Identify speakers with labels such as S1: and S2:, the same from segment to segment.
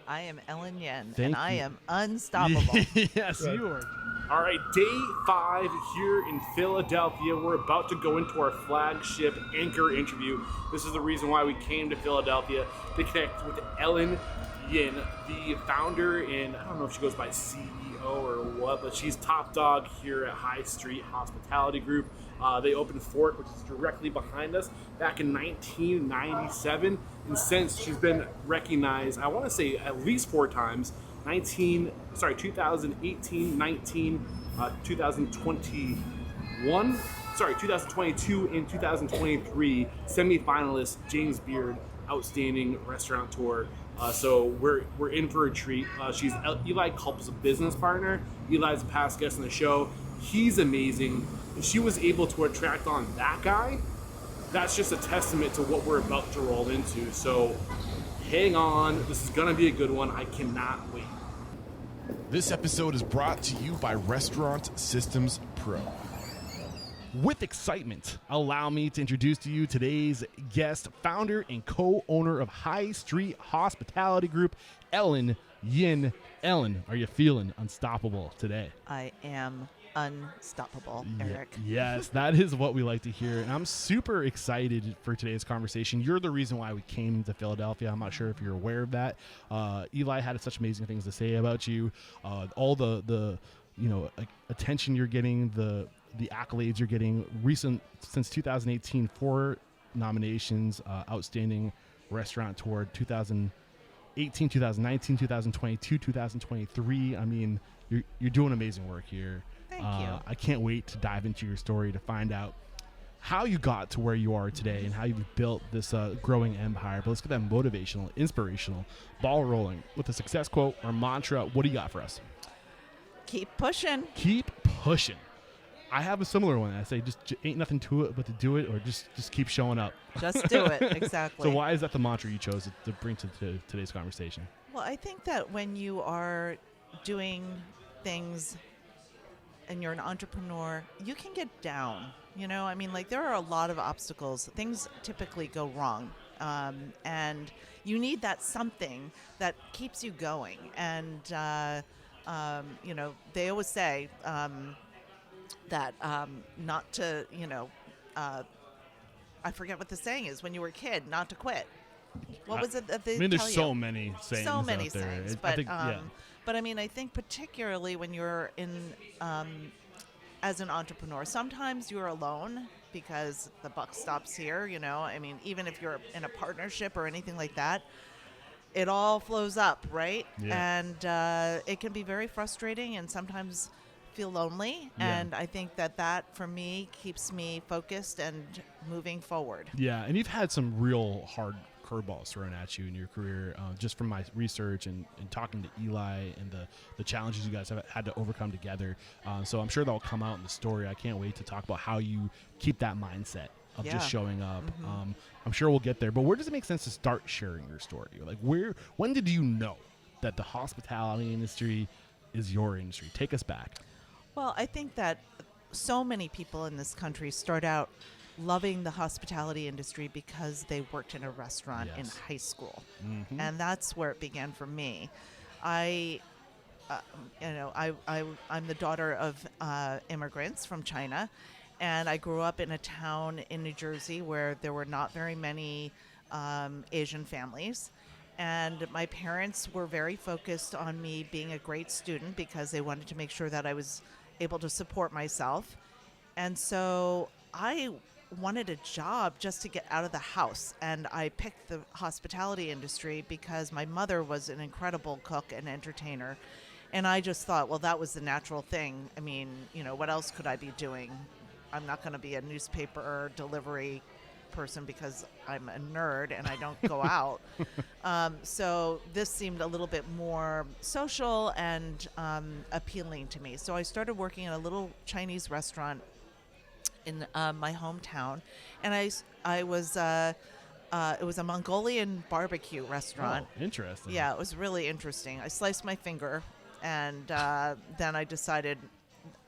S1: I am Ellen Yen,
S2: Thank
S1: and I
S2: you.
S1: am unstoppable.
S2: Yes, you are.
S3: All right, day 5 here in Philadelphia. We're about to go into our flagship anchor interview. This is the reason why we came to Philadelphia to connect with Ellen Yin, the founder, and I don't know if she goes by CEO or what, but she's top dog here at High Street Hospitality Group. They opened Fort, which is directly behind us, back in 1997, and since she's been recognized, I want to say at least 4 times. 2018, 19, 2021, 2022 and 2023 semi-finalist James Beard, outstanding restaurateur. So we're in for a treat. She's Eli Culp's business partner. Eli's a past guest on the show. He's amazing. If she was able to attract on that guy, that's just a testament to what we're about to roll into. So hang on, this is gonna be a good one. I cannot wait.
S4: This episode is brought to you by Restaurant Systems Pro.
S2: With excitement, allow me to introduce to you today's guest, founder and co-owner of High Street Hospitality Group, Ellen Yin. Ellen, are you feeling unstoppable today?
S1: I am unstoppable, Eric.
S2: Yes, that is what we like to hear. And I'm super excited for today's conversation. You're the reason why we came to Philadelphia. I'm not sure if you're aware of that. Eli had such amazing things to say about you. All the attention you're getting, the accolades you're getting. Recent, since 2018, 4 nominations, outstanding restaurateur, 2018, 2019, 2022, 2023. I mean, you're doing amazing work here.
S1: Thank you.
S2: I can't wait to dive into your story to find out how you got to where you are today and how you've built this growing empire. But let's get that motivational, inspirational ball rolling with a success quote or mantra. What do you got for us?
S1: Keep pushing.
S2: Keep pushing. I have a similar one. I say just ain't nothing to it but to do it, or just keep showing up.
S1: Just do it. Exactly.
S2: So why is that the mantra you chose to bring to today's conversation?
S1: Well, I think that when you are doing things and you're an entrepreneur, you can get down. I mean, like, there are a lot of obstacles. Things typically go wrong. And you need that something that keeps you going. And, they always say that not to, I forget what the saying is when you were a kid, not to quit. What was it that they tell
S2: there's
S1: you?
S2: so many sayings
S1: So many
S2: out there.
S1: sayings,
S2: I think,
S1: but I mean, I think particularly when you're as an entrepreneur, sometimes you're alone because the buck stops here. I mean, even if you're in a partnership or anything like that, it all flows up, right?
S2: Yeah.
S1: And it can be very frustrating and sometimes feel lonely.
S2: Yeah.
S1: And I think that for me keeps me focused and moving forward.
S2: Yeah, and you've had some real hard curveballs thrown at you in your career, just from my research and talking to Eli and the challenges you guys have had to overcome together. So I'm sure that'll come out in the story. I can't wait to talk about how you keep that mindset of just showing up.
S1: Mm-hmm.
S2: I'm sure we'll get there. But where does it make sense to start sharing your story? Like, when did you know that the hospitality industry is your industry? Take us back.
S1: Well, I think that so many people in this country start out loving the hospitality industry because they worked in a restaurant in high school.
S2: Mm-hmm.
S1: And that's where it began for me. I'm the daughter of immigrants from China, and I grew up in a town in New Jersey where there were not very many Asian families. And my parents were very focused on me being a great student because they wanted to make sure that I was able to support myself. And so I wanted a job just to get out of the house, and I picked the hospitality industry because my mother was an incredible cook and entertainer, and I just thought, well, that was the natural thing. I mean, what else could I be doing? I'm not going to be a newspaper delivery person because I'm a nerd and I don't go out. So this seemed a little bit more social and appealing to me. So I started working at a little Chinese restaurant in my hometown, and I was it was a Mongolian barbecue restaurant.
S2: Oh, interesting.
S1: Yeah, it was really interesting. I sliced my finger, and then I decided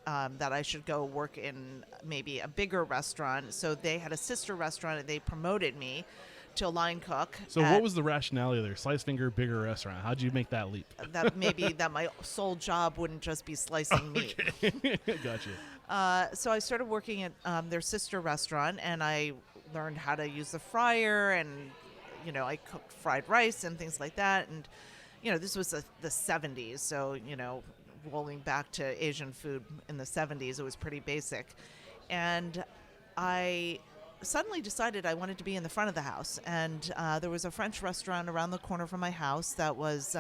S1: that I should go work in maybe a bigger restaurant. So they had a sister restaurant, and they promoted me to a line cook.
S2: So what was the rationale there? Slice finger, bigger restaurant. How'd you make that leap?
S1: that maybe that my sole job wouldn't just be slicing meat.
S2: Gotcha.
S1: So I started working at their sister restaurant, and I learned how to use the fryer, and I cooked fried rice and things like that. And this was the 70s, so rolling back to Asian food in the 70s, it was pretty basic. And I suddenly decided I wanted to be in the front of the house, and there was a French restaurant around the corner from my house that was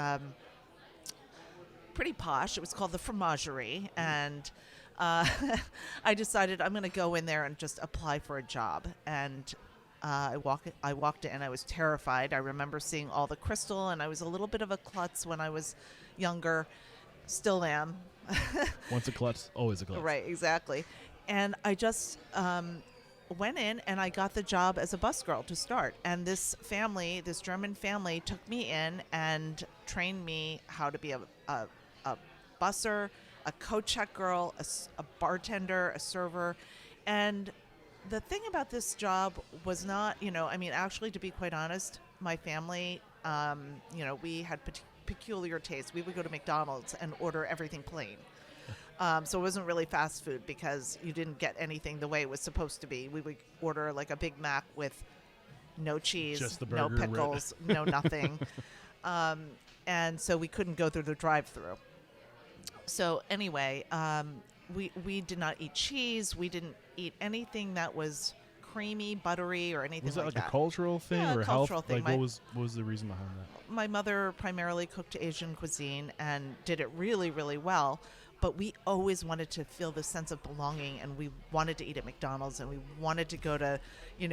S1: pretty posh. It was called the Fromagerie, and I decided I'm going to go in there and just apply for a job. And I walked in. I was terrified. I remember seeing all the crystal, and I was a little bit of a klutz when I was younger. Still am.
S2: Once a klutz, always a klutz.
S1: Right, exactly. And I just went in, and I got the job as a bus girl to start. And this German family, took me in and trained me how to be a busser, a coat check girl, a bartender, a server. And the thing about this job was not, actually, to be quite honest, my family, we had peculiar tastes. We would go to McDonald's and order everything plain. So it wasn't really fast food because you didn't get anything the way it was supposed to be. We would order like a Big Mac with no cheese,
S2: just the
S1: no
S2: burger,
S1: pickles, no nothing. And so we couldn't go through the drive-through. So anyway, we did not eat cheese. We didn't eat anything that was creamy, buttery, or anything
S2: Was that
S1: like
S2: like a cultural thing
S1: Yeah,
S2: or
S1: a cultural
S2: health?
S1: thing.
S2: Like what was the reason behind that?
S1: My mother primarily cooked Asian cuisine and did it really, really well. But we always wanted to feel the sense of belonging, and we wanted to eat at McDonald's, and we wanted to go to, eat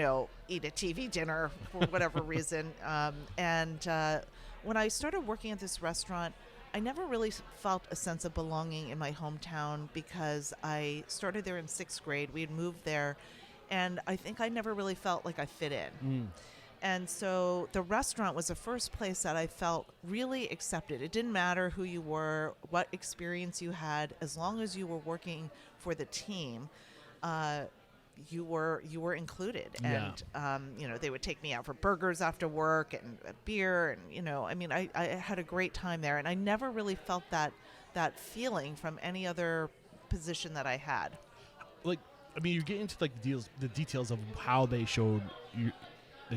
S1: a TV dinner for whatever reason. When I started working at this restaurant, I never really felt a sense of belonging in my hometown because I started there in 6th grade. We had moved there, and I think I never really felt like I fit in. And so the restaurant was the first place that I felt really accepted. It didn't matter who you were, what experience you had, as long as you were working for the team, you were included.
S2: Yeah.
S1: And they would take me out for burgers after work and beer, and I had a great time there, and I never really felt that feeling from any other position that I had.
S2: You get into the details of how they showed you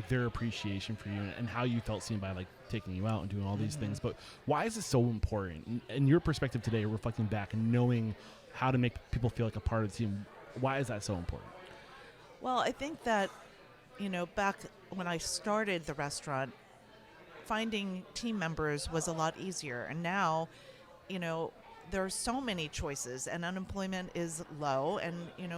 S2: their appreciation for you and how you felt seen by taking you out and doing all these things. But why is it so important in your perspective today, reflecting back and knowing how to make people feel like a part of the team? Why is that so important?
S1: Well, I think that, back when I started the restaurant, finding team members was a lot easier. And now, there are so many choices, and unemployment is low, and,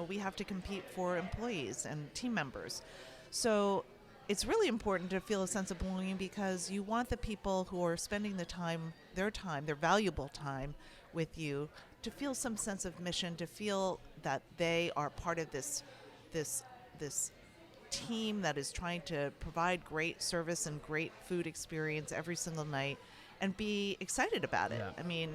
S1: we have to compete for employees and team members. So it's really important to feel a sense of belonging because you want the people who are spending their valuable time with you, to feel some sense of mission, to feel that they are part of this team that is trying to provide great service and great food experience every single night, and be excited about it.
S2: Yeah.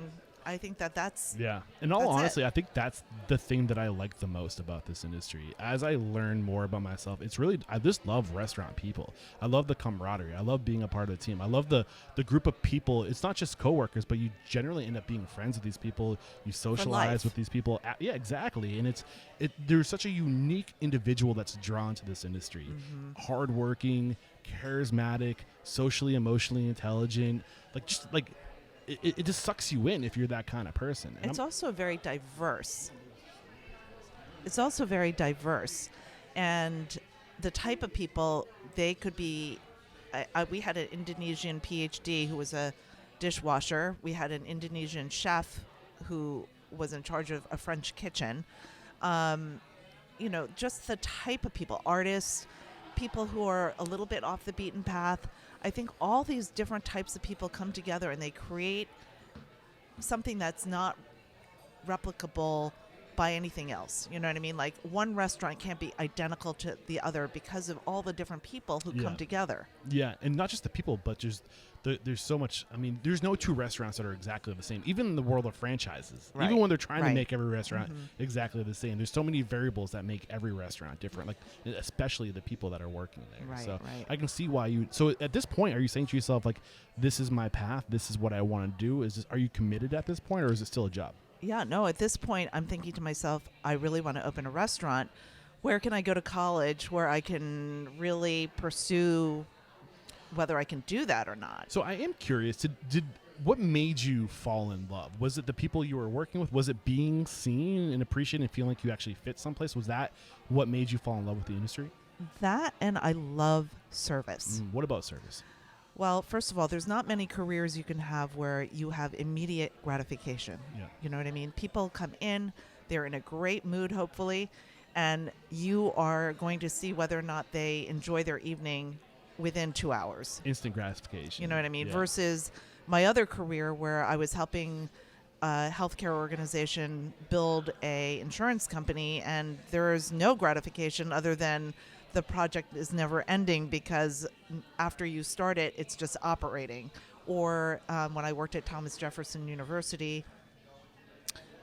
S1: I think that's
S2: Yeah. In all honesty, I think that's the thing that I like the most about this industry. As I learn more about myself, I just love restaurant people. I love the camaraderie. I love being a part of the team. I love the group of people. It's not just coworkers, but you generally end up being friends with these people. You socialize with these people. Yeah, exactly. And there's such a unique individual that's drawn to this industry. Hardworking, charismatic, socially, emotionally intelligent. It just sucks you in if you're that kind of person. And
S1: it's also very diverse. And the type of people, they could be, we had an Indonesian PhD who was a dishwasher. We had an Indonesian chef who was in charge of a French kitchen. Just the type of people, artists, people who are a little bit off the beaten path. I think all these different types of people come together and they create something that's not replicable by anything else. You know what I mean? Like one restaurant can't be identical to the other because of all the different people who come together.
S2: Yeah, and not just the people, but just there's so much. I mean, there's no two restaurants that are exactly the same. Even in the world of franchises,
S1: Right.
S2: even when they're trying to
S1: Right.
S2: make every restaurant exactly the same, there's so many variables that make every restaurant different. Like especially the people that are working there.
S1: Right,
S2: So
S1: right.
S2: I can see why you. So at this point, are you saying to yourself like, "This is my path. This is what I want to do"? Are you committed at this point, or is it still a job?
S1: Yeah, no, at this point, I'm thinking to myself, I really want to open a restaurant. Where can I go to college where I can really pursue whether I can do that or not?
S2: So I am curious. Did what made you fall in love? Was it the people you were working with? Was it being seen and appreciated and feeling like you actually fit someplace? Was that what made you fall in love with the industry?
S1: That, and I love service.
S2: What about service?
S1: Well, first of all, there's not many careers you can have where you have immediate gratification.
S2: Yeah.
S1: You know what I mean? People come in, they're in a great mood, hopefully, and you are going to see whether or not they enjoy their evening within 2 hours.
S2: Instant gratification.
S1: You know what I mean?
S2: Yeah.
S1: Versus my other career where I was helping a healthcare organization build a insurance company, and there is no gratification other than the project is never ending because after you start it, it's just operating. Or when I worked at Thomas Jefferson University,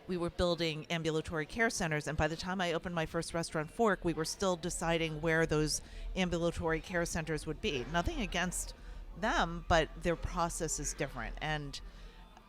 S1: we were building ambulatory care centers, and by the time I opened my first restaurant, Fork, we were still deciding where those ambulatory care centers would be. Nothing against them, but their process is different. And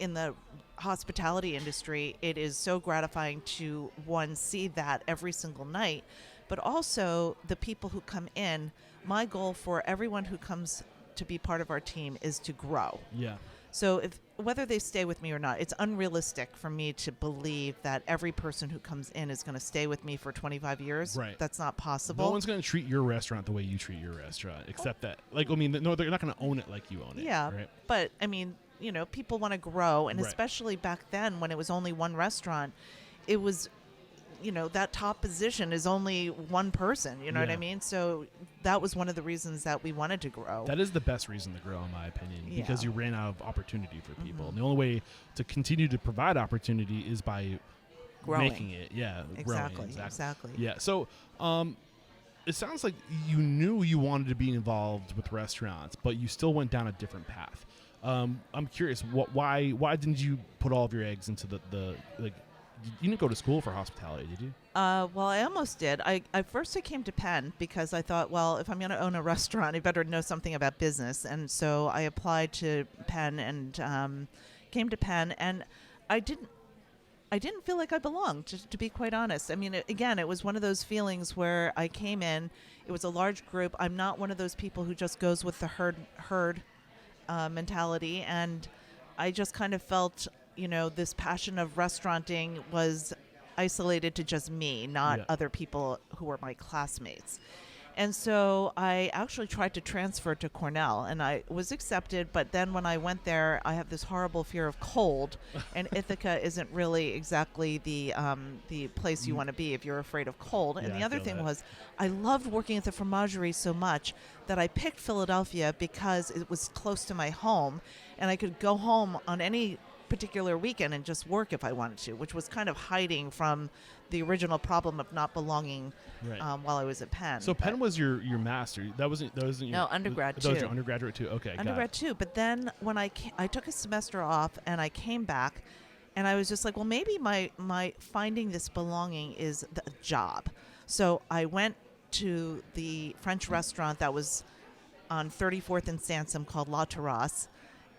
S1: in the hospitality industry, it is so gratifying to, one, see that every single night, but also the people who come in. My goal for everyone who comes to be part of our team is to grow.
S2: Yeah.
S1: So whether they stay with me or not, it's unrealistic for me to believe that every person who comes in is going to stay with me for 25 years.
S2: Right.
S1: That's not possible.
S2: No one's going to treat your restaurant the way you treat your restaurant, except that, like, I mean, no, they're not going to own it like you own it.
S1: Yeah,
S2: Right?
S1: but I mean, you know, people want to grow, and
S2: Right.
S1: especially back then when it was only one restaurant, it was, you know, that top position is only one person. You know what I
S2: Yeah.
S1: mean? So that was one of the reasons that we wanted to grow.
S2: That is the best reason to grow, in my opinion, because
S1: Yeah.
S2: you ran out of opportunity for people.
S1: Mhm.
S2: And the only way to continue to provide opportunity is by
S1: Growing.
S2: making it. Yeah.
S1: Exactly.
S2: Growing.
S1: Exactly.
S2: Yeah. So, it sounds like you knew you wanted to be involved with restaurants, but you still went down a different path. I'm curious, why didn't you put all of your eggs into the like? You didn't go to school for hospitality, did you?
S1: Well, I almost did. I first I came to Penn because I thought, well, if I'm going to own a restaurant, I better know something about business. And so I applied to Penn and came to Penn, and I didn't feel like I belonged, to be quite honest. I mean, it was one of those feelings where I came in. It was a large group. I'm not one of those people who just goes with the herd mentality, and I just kind of felt, you know, this passion of restauranting was isolated to just me, not
S2: Yeah.
S1: other people who were my classmates. And so I actually tried to transfer to Cornell, and I was accepted. But then when I went there, I have this horrible fear of cold, and Ithaca isn't really exactly the place you want to be if you're afraid of cold. And
S2: Yeah,
S1: the
S2: I
S1: other
S2: feel
S1: thing
S2: that.
S1: was, I loved working at the fromagerie so much that I picked Philadelphia because it was close to my home, and I could go home on any particular weekend and just work if I wanted to, which was kind of hiding from the original problem of not belonging
S2: Right.
S1: while I was at Penn.
S2: So Penn
S1: But-
S2: was your master. That wasn't your
S1: No, undergrad
S2: That was
S1: too.
S2: your undergraduate too. Okay, got
S1: undergrad
S2: it.
S1: too. But then when I took a semester off and I came back, and I was just like, well, maybe my finding this belonging is the job. So I went to the French restaurant that was on 34th and Sansom called La Terrasse,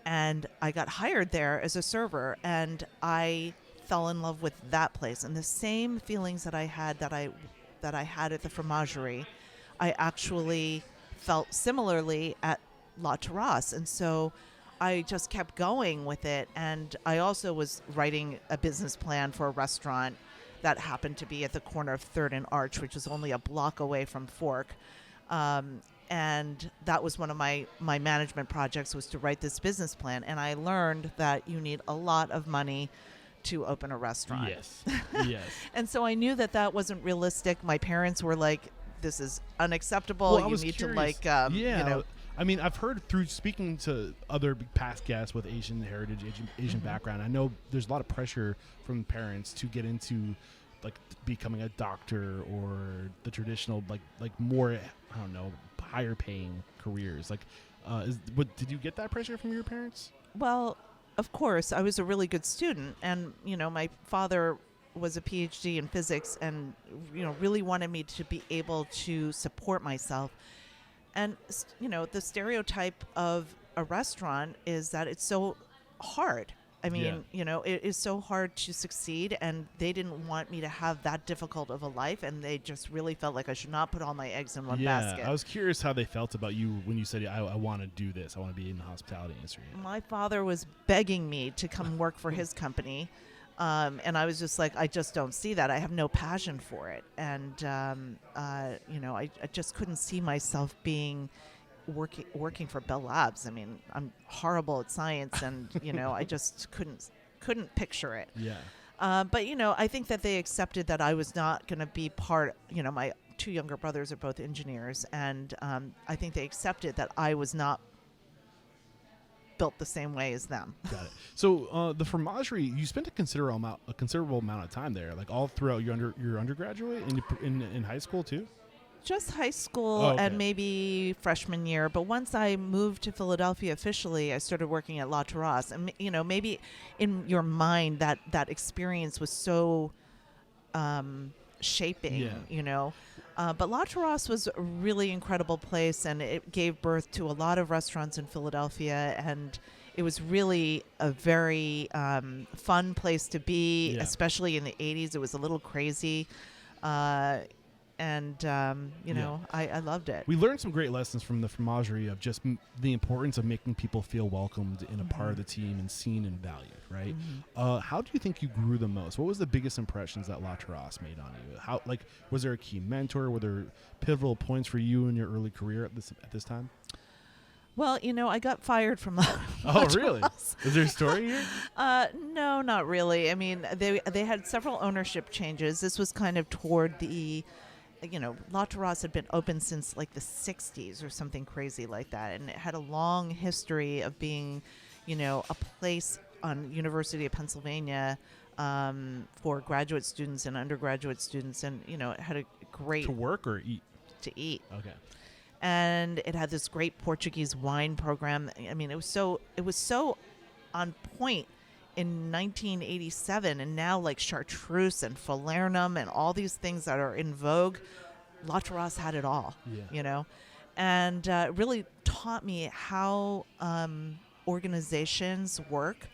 S1: and I got hired there as a server, and I fell in love with that place. And the same feelings that I had at the fromagerie, I actually felt similarly at La Terrasse. And so I just kept going with it. And I also was writing a business plan for a restaurant that happened to be at the corner of 3rd and Arch, which is only a block away from Fork. And that was one of my management projects, was to write this business plan. And I learned that you need a lot of money to open a restaurant.
S2: Yes. Yes.
S1: And so I knew that wasn't realistic. My parents were like, this is unacceptable.
S2: Well, I
S1: You
S2: was
S1: need
S2: curious.
S1: to
S2: Yeah.
S1: you know.
S2: I mean, I've heard through speaking to other past guests with Asian heritage, Asian
S1: Mm-hmm.
S2: background. I know there's a lot of pressure from parents to get into like becoming a doctor or the traditional like more, I don't know, higher paying careers? Like, did you get that pressure from your parents?
S1: Well, of course, I was a really good student, and my father was a PhD in physics, and really wanted me to be able to support myself. And the stereotype of a restaurant is that it's so hard. I mean, it is so hard to succeed, and they didn't want me to have that difficult of a life, and they just really felt like I should not put all my eggs in one basket.
S2: I was curious how they felt about you when you said, I want to do this. I want to be in the hospitality industry.
S1: My father was begging me to come work for his company, and I was just like, I just don't see that. I have no passion for it, and I just couldn't see myself being working for Bell Labs. I mean, I'm horrible at science, and I just couldn't picture it.
S2: Yeah.
S1: But I think that they accepted that I was not going to be part. My two younger brothers are both engineers, and I think they accepted that I was not built the same way as them.
S2: Got it. So the fromagerie, you spent a considerable amount of time there, like all throughout your undergraduate and in high school too.
S1: Just high school
S2: okay.
S1: and maybe freshman year. But once I moved to Philadelphia officially, I started working at La Terrasse. And, maybe in your mind that experience was so shaping, But La Terrasse was a really incredible place, and it gave birth to a lot of restaurants in Philadelphia. And it was really a very fun place to be, especially in the 80s. It was a little crazy. I loved it.
S2: We learned some great lessons from the fromagerie of just the importance of making people feel welcomed in a part of the team and seen and valued, right? How do you think you grew the most? What was the biggest impressions that La Terrasse made on you? Was there a key mentor? Were there pivotal points for you in your early career at this time?
S1: Well, I got fired from La
S2: Oh, really? Is there a story here?
S1: No, not really. I mean, they had several ownership changes. This was kind of toward the La Terrasse had been open since like the 60s or something crazy like that. And it had a long history of being, a place on University of Pennsylvania for graduate students and undergraduate students. And, it had a great...
S2: To work or eat?
S1: To eat.
S2: Okay.
S1: And it had this great Portuguese wine program. I mean, it was so on point in 1987, and now like chartreuse and falernum and all these things that are in vogue, La Terrasse had it all. And it really taught me how organizations work.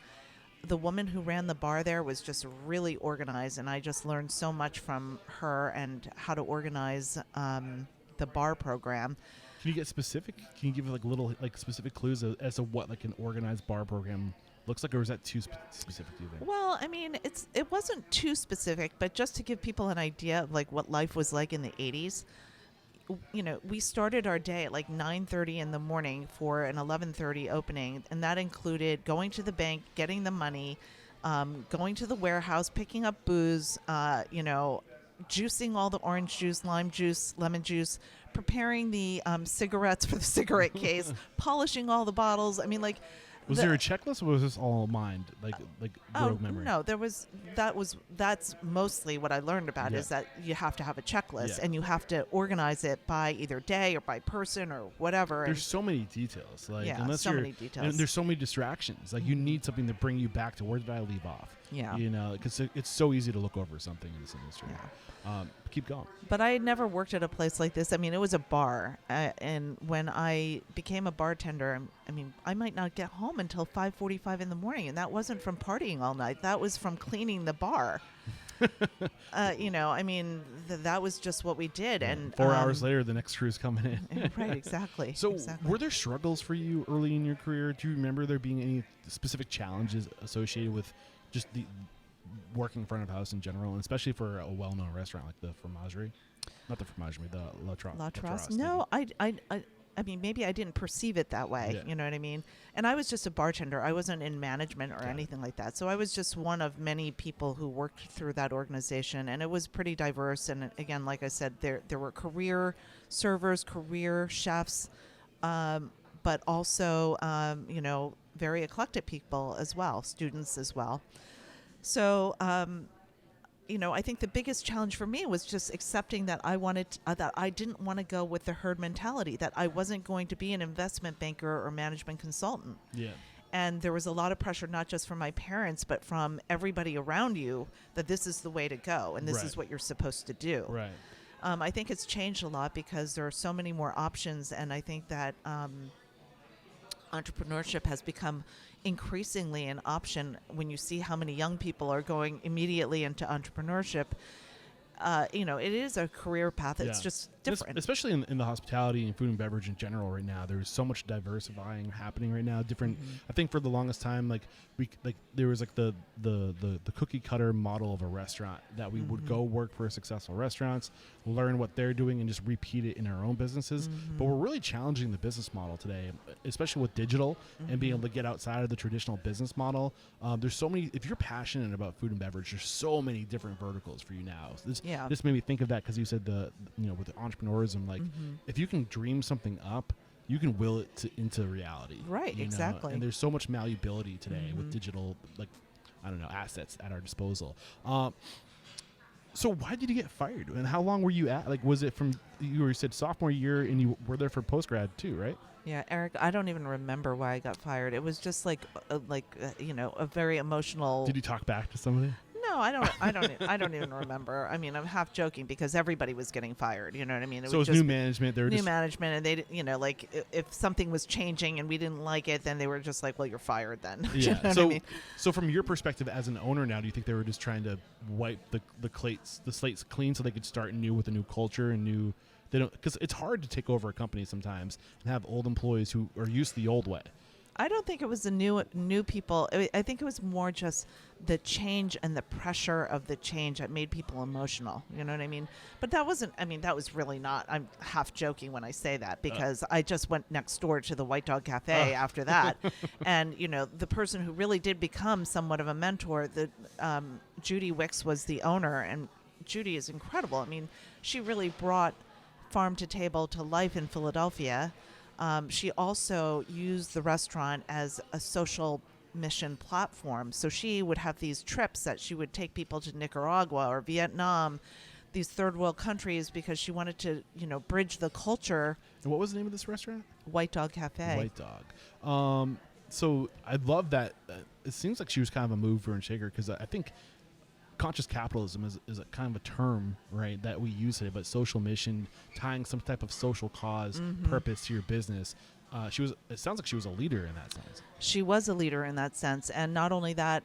S1: The woman who ran the bar there was just really organized, and I just learned so much from her and how to organize the bar program.
S2: Can you get specific? Can you give like little like specific clues as to what like an organized bar program looks like, or is that too specific, do you think?
S1: Well, I mean, it wasn't too specific, but just to give people an idea of like what life was like in the 80s, we started our day at like 9:30 in the morning for an 11:30 opening, and that included going to the bank, getting the money, going to the warehouse, picking up booze, juicing all the orange juice, lime juice, lemon juice, preparing the cigarettes for the cigarette case, polishing all the bottles. I mean, like...
S2: Was there a checklist, or was this all mind, like rogue memory?
S1: No, that's mostly what I learned about is that you have to have a checklist and you have to organize it by either day or by person or whatever.
S2: There's so many details, like
S1: many details,
S2: and there's so many distractions. Like you need something to bring you back to where did I leave off?
S1: Yeah,
S2: because it's so easy to look over something in this industry. Keep going.
S1: But I had never worked at a place like this. I mean, it was a bar, and when I became a bartender, I mean, I might not get home until 5:45 in the morning, and that wasn't from partying all night. That was from cleaning the bar. I mean, that was just what we did. And
S2: 4 hours later, the next crew's coming in.
S1: Right, exactly.
S2: So
S1: exactly.
S2: Were there struggles for you early in your career? Do you remember there being any specific challenges associated with just the working front of house in general, and especially for a well-known restaurant like the fromagerie? Not the fromagerie, the La Terrasse.
S1: No, I mean, maybe I didn't perceive it that way.
S2: Yeah.
S1: You know what I mean? And I was just a bartender. I wasn't in management or anything like that. So I was just one of many people who worked through that organization. And it was pretty diverse. And again, like I said, there were career servers, career chefs, but also, very eclectic people as well, students as well. So, I think the biggest challenge for me was just accepting that that I didn't want to go with the herd mentality, that I wasn't going to be an investment banker or management consultant.
S2: Yeah.
S1: And there was a lot of pressure, not just from my parents, but from everybody around you, that this is the way to go and this
S2: Right.
S1: is what you're supposed to do.
S2: Right.
S1: I think it's changed a lot because there are so many more options, and I think that entrepreneurship has become increasingly an option when you see how many young people are going immediately into entrepreneurship. It is a career path. It's
S2: Yeah.
S1: just different.
S2: Especially in the hospitality and food and beverage in general right now. There's so much diversifying happening right now. Different. I think for the longest time, there was the cookie cutter model of a restaurant that we would go work for successful restaurants, learn what they're doing, and just repeat it in our own businesses. But we're really challenging the business model today, especially with digital and being able to get outside of the traditional business model. There's so many. If you're passionate about food and beverage, there's so many different verticals for you now.
S1: Yeah.
S2: This made me think of that because you said with the entrepreneurism, if you can dream something up, you can will it into reality.
S1: Right,
S2: you know?
S1: exactly.
S2: And there's so much malleability today with digital, assets at our disposal. So why did you get fired? And how long were you at? Was it from you said sophomore year and you were there for postgrad too, right?
S1: Yeah, Eric, I don't even remember why I got fired. It was just a very emotional.
S2: Did you talk back to somebody?
S1: No, I don't even remember. I mean, I'm half joking because everybody was getting fired. You know what I mean?
S2: So it was new management. They were
S1: new management, and they, if something was changing and we didn't like it, then they were just like, "Well, you're fired." Then.
S2: Yeah.
S1: You know what I mean?
S2: So from your perspective as an owner now, do you think they were just trying to wipe the slates clean so they could start new with a new culture and new? They don't, because it's hard to take over a company sometimes and have old employees who are used to the old way.
S1: I don't think it was the new people. I think it was more just the change and the pressure of the change that made people emotional. You know what I mean? But that wasn't. I mean, that was really not. I'm half joking when I say that because I just went next door to the White Dog Cafe after that, and the person who really did become somewhat of a mentor, Judy Wicks was the owner, and Judy is incredible. I mean, she really brought farm to table to life in Philadelphia. She also used the restaurant as a social mission platform. So she would have these trips that she would take people to Nicaragua or Vietnam, these third world countries, because she wanted to, bridge the culture.
S2: And what was the name of this restaurant?
S1: White Dog Cafe.
S2: White Dog. So I love that. It seems like she was kind of a mover and shaker because I think conscious capitalism is a kind of a term, right, that we use today, but social mission, tying some type of social cause purpose to your business. It sounds like she was a leader in that sense.
S1: She was a leader in that sense. And not only that,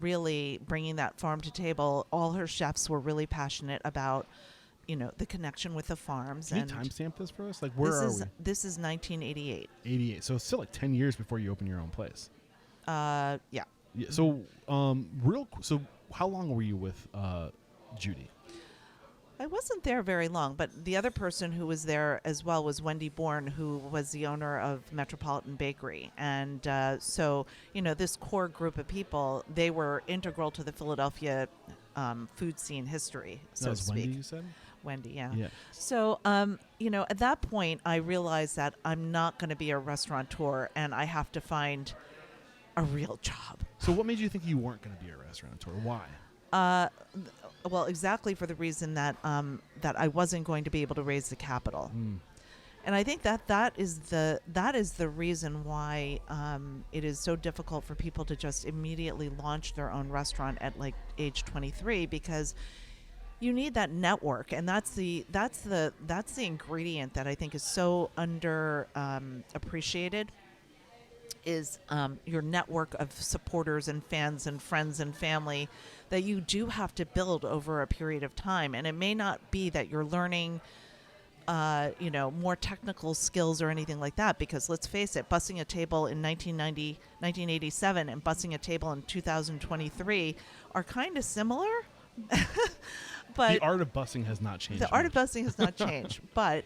S1: really bringing that farm to table, all her chefs were really passionate about, the connection with the farms.
S2: Can you timestamp this for us? Where are we?
S1: This is 1988.
S2: 88. So it's still 10 years before you open your own place.
S1: Yeah.
S2: Yeah. So, so how long were you with Judy?
S1: I wasn't there very long, but the other person who was there as well was Wendy Bourne, who was the owner of Metropolitan Bakery. And so, this core group of people, they were integral to the Philadelphia food scene history, so
S2: That was
S1: to speak.
S2: Wendy, you said?
S1: Wendy, yeah.
S2: Yeah.
S1: So, at that point, I realized that I'm not going to be a restaurateur, and I have to find a real job.
S2: So what made you think you weren't going to be a restaurateur? Why?
S1: Well, exactly for the reason that that I wasn't going to be able to raise the capital, and I think that is the reason why it is so difficult for people to just immediately launch their own restaurant at age 23, because you need that network, and that's the ingredient that I think is so under appreciated. Is your network of supporters and fans and friends and family that you do have to build over a period of time. And it may not be that you're learning, more technical skills or anything like that, because let's face it, bussing a table in 1987 and bussing a table in 2023 are kind of similar. But
S2: the art of bussing has not changed.
S1: The art of bussing has not changed, but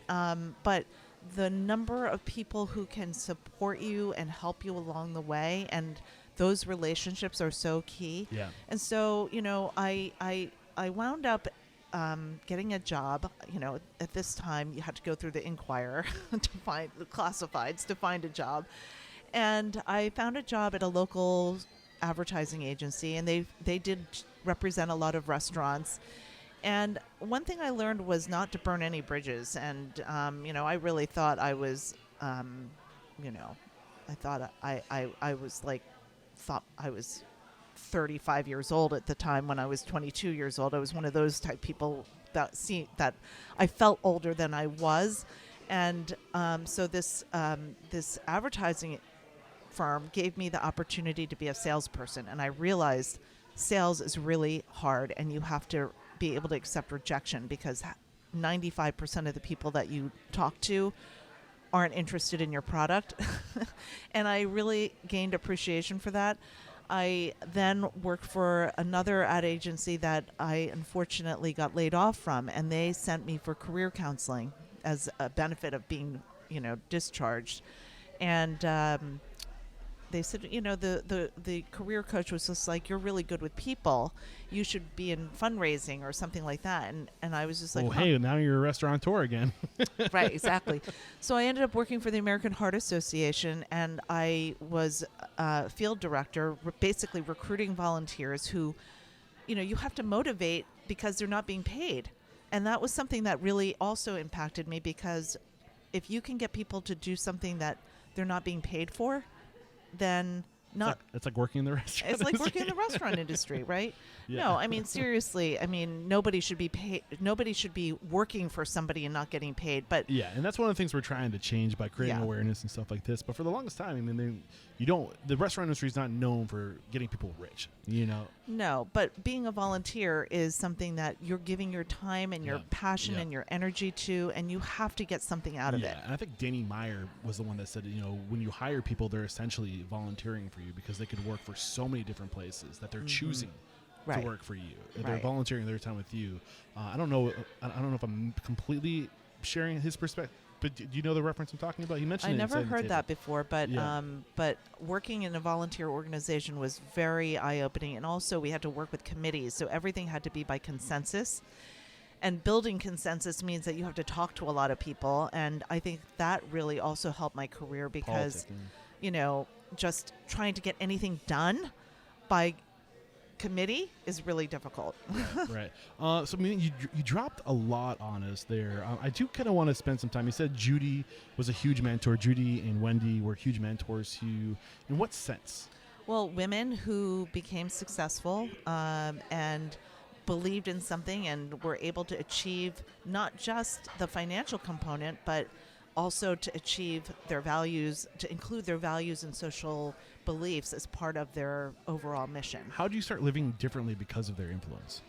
S1: the number of people who can support you and help you along the way, and those relationships are so key.
S2: Yeah.
S1: And so, I wound up getting a job. At this time, you had to go through the Inquirer to find the classifieds to find a job, and I found a job at a local advertising agency, and they did represent a lot of restaurants. And one thing I learned was not to burn any bridges. And I really thought I was, I thought I was like, thought I was 35 years old at the time when I was 22 years old. I was one of those type people that I felt older than I was. And so this advertising firm gave me the opportunity to be a salesperson, and I realized sales is really hard, and you have to be able to accept rejection, because 95% of the people that you talk to aren't interested in your product. And I really gained appreciation for that. I then worked for another ad agency that I unfortunately got laid off from, and they sent me for career counseling as a benefit of being, discharged. And they said, the career coach was just like, you're really good with people. You should be in fundraising or something like that. And I was just like,
S2: hey, now you're a restaurateur again.
S1: Right, exactly. So I ended up working for the American Heart Association, and I was field director, basically recruiting volunteers who, you have to motivate because they're not being paid. And that was something that really also impacted me, because if you can get people to do something that they're not being paid for, then
S2: it's like working in the restaurant.
S1: It's like working in the restaurant industry, right?
S2: Yeah.
S1: No, I mean, seriously. I mean, nobody should be paid. Nobody should be working for somebody and not getting paid. But
S2: yeah, and that's one of the things we're trying to change by creating awareness and stuff like this. But for the longest time, I mean, the restaurant industry is not known for getting people rich.
S1: No, but being a volunteer is something that you're giving your time and your passion and your energy to, and you have to get something out of it.
S2: And I think Danny Meyer was the one that said, when you hire people, they're essentially volunteering for you, because they could work for so many different places that they're choosing to work for you. They're volunteering their time with you. I don't know if I'm completely sharing his perspective, but do you know the reference I'm talking about? He mentioned
S1: I
S2: it
S1: never
S2: inside the
S1: heard
S2: table.
S1: that before, but working in a volunteer organization was very eye-opening, and also we had to work with committees, so everything had to be by consensus. And building consensus means that you have to talk to a lot of people, and I think that really also helped my career, because just trying to get anything done by committee is really difficult.
S2: Right. So I mean, you dropped a lot on us there. I do kind of want to spend some time. You said Judy was a huge mentor. Judy and Wendy were huge mentors to you. In what sense?
S1: Well, women who became successful and believed in something and were able to achieve not just the financial component, but also to achieve their values, to include their values and social beliefs as part of their overall mission.
S2: How do you start living differently because of their influence?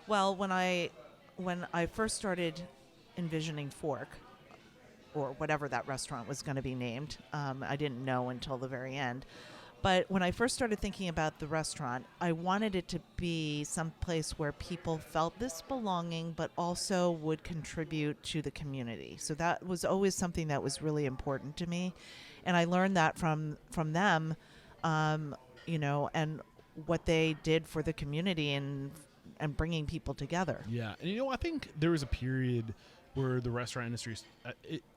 S1: Well, when I first started envisioning Fork, or whatever that restaurant was going to be named, I didn't know until the very end. But when I first started thinking about the restaurant, I wanted it to be some place where people felt this belonging, but also would contribute to the community. So that was always something that was really important to me. And I learned that from them, and what they did for the community and bringing people together.
S2: Yeah. And, I think there was a period where the restaurant industry,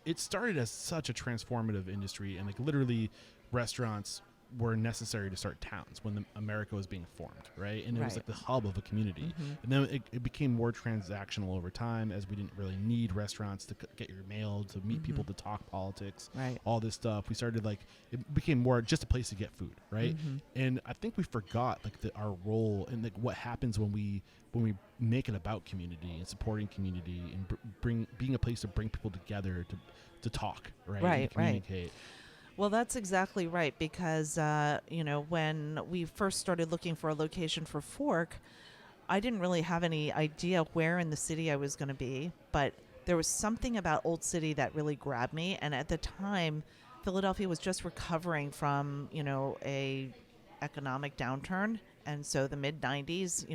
S2: it started as such a transformative industry, and like literally restaurants were necessary to start towns when America was being formed, right? And it was like the hub of a community. And then it became more transactional over time, as we didn't really need restaurants to get your mail, to meet people, to talk politics, all this stuff. We started it became more just a place to get food, right? And I think we forgot our role and what happens when we make it about community and supporting community and being a place to bring people together to talk, right? And communicate.
S1: Well, that's exactly right, because, when we first started looking for a location for Fork, I didn't really have any idea where in the city I was going to be, but there was something about Old City that really grabbed me. And at the time, Philadelphia was just recovering from, a economic downturn. And so the mid-90s,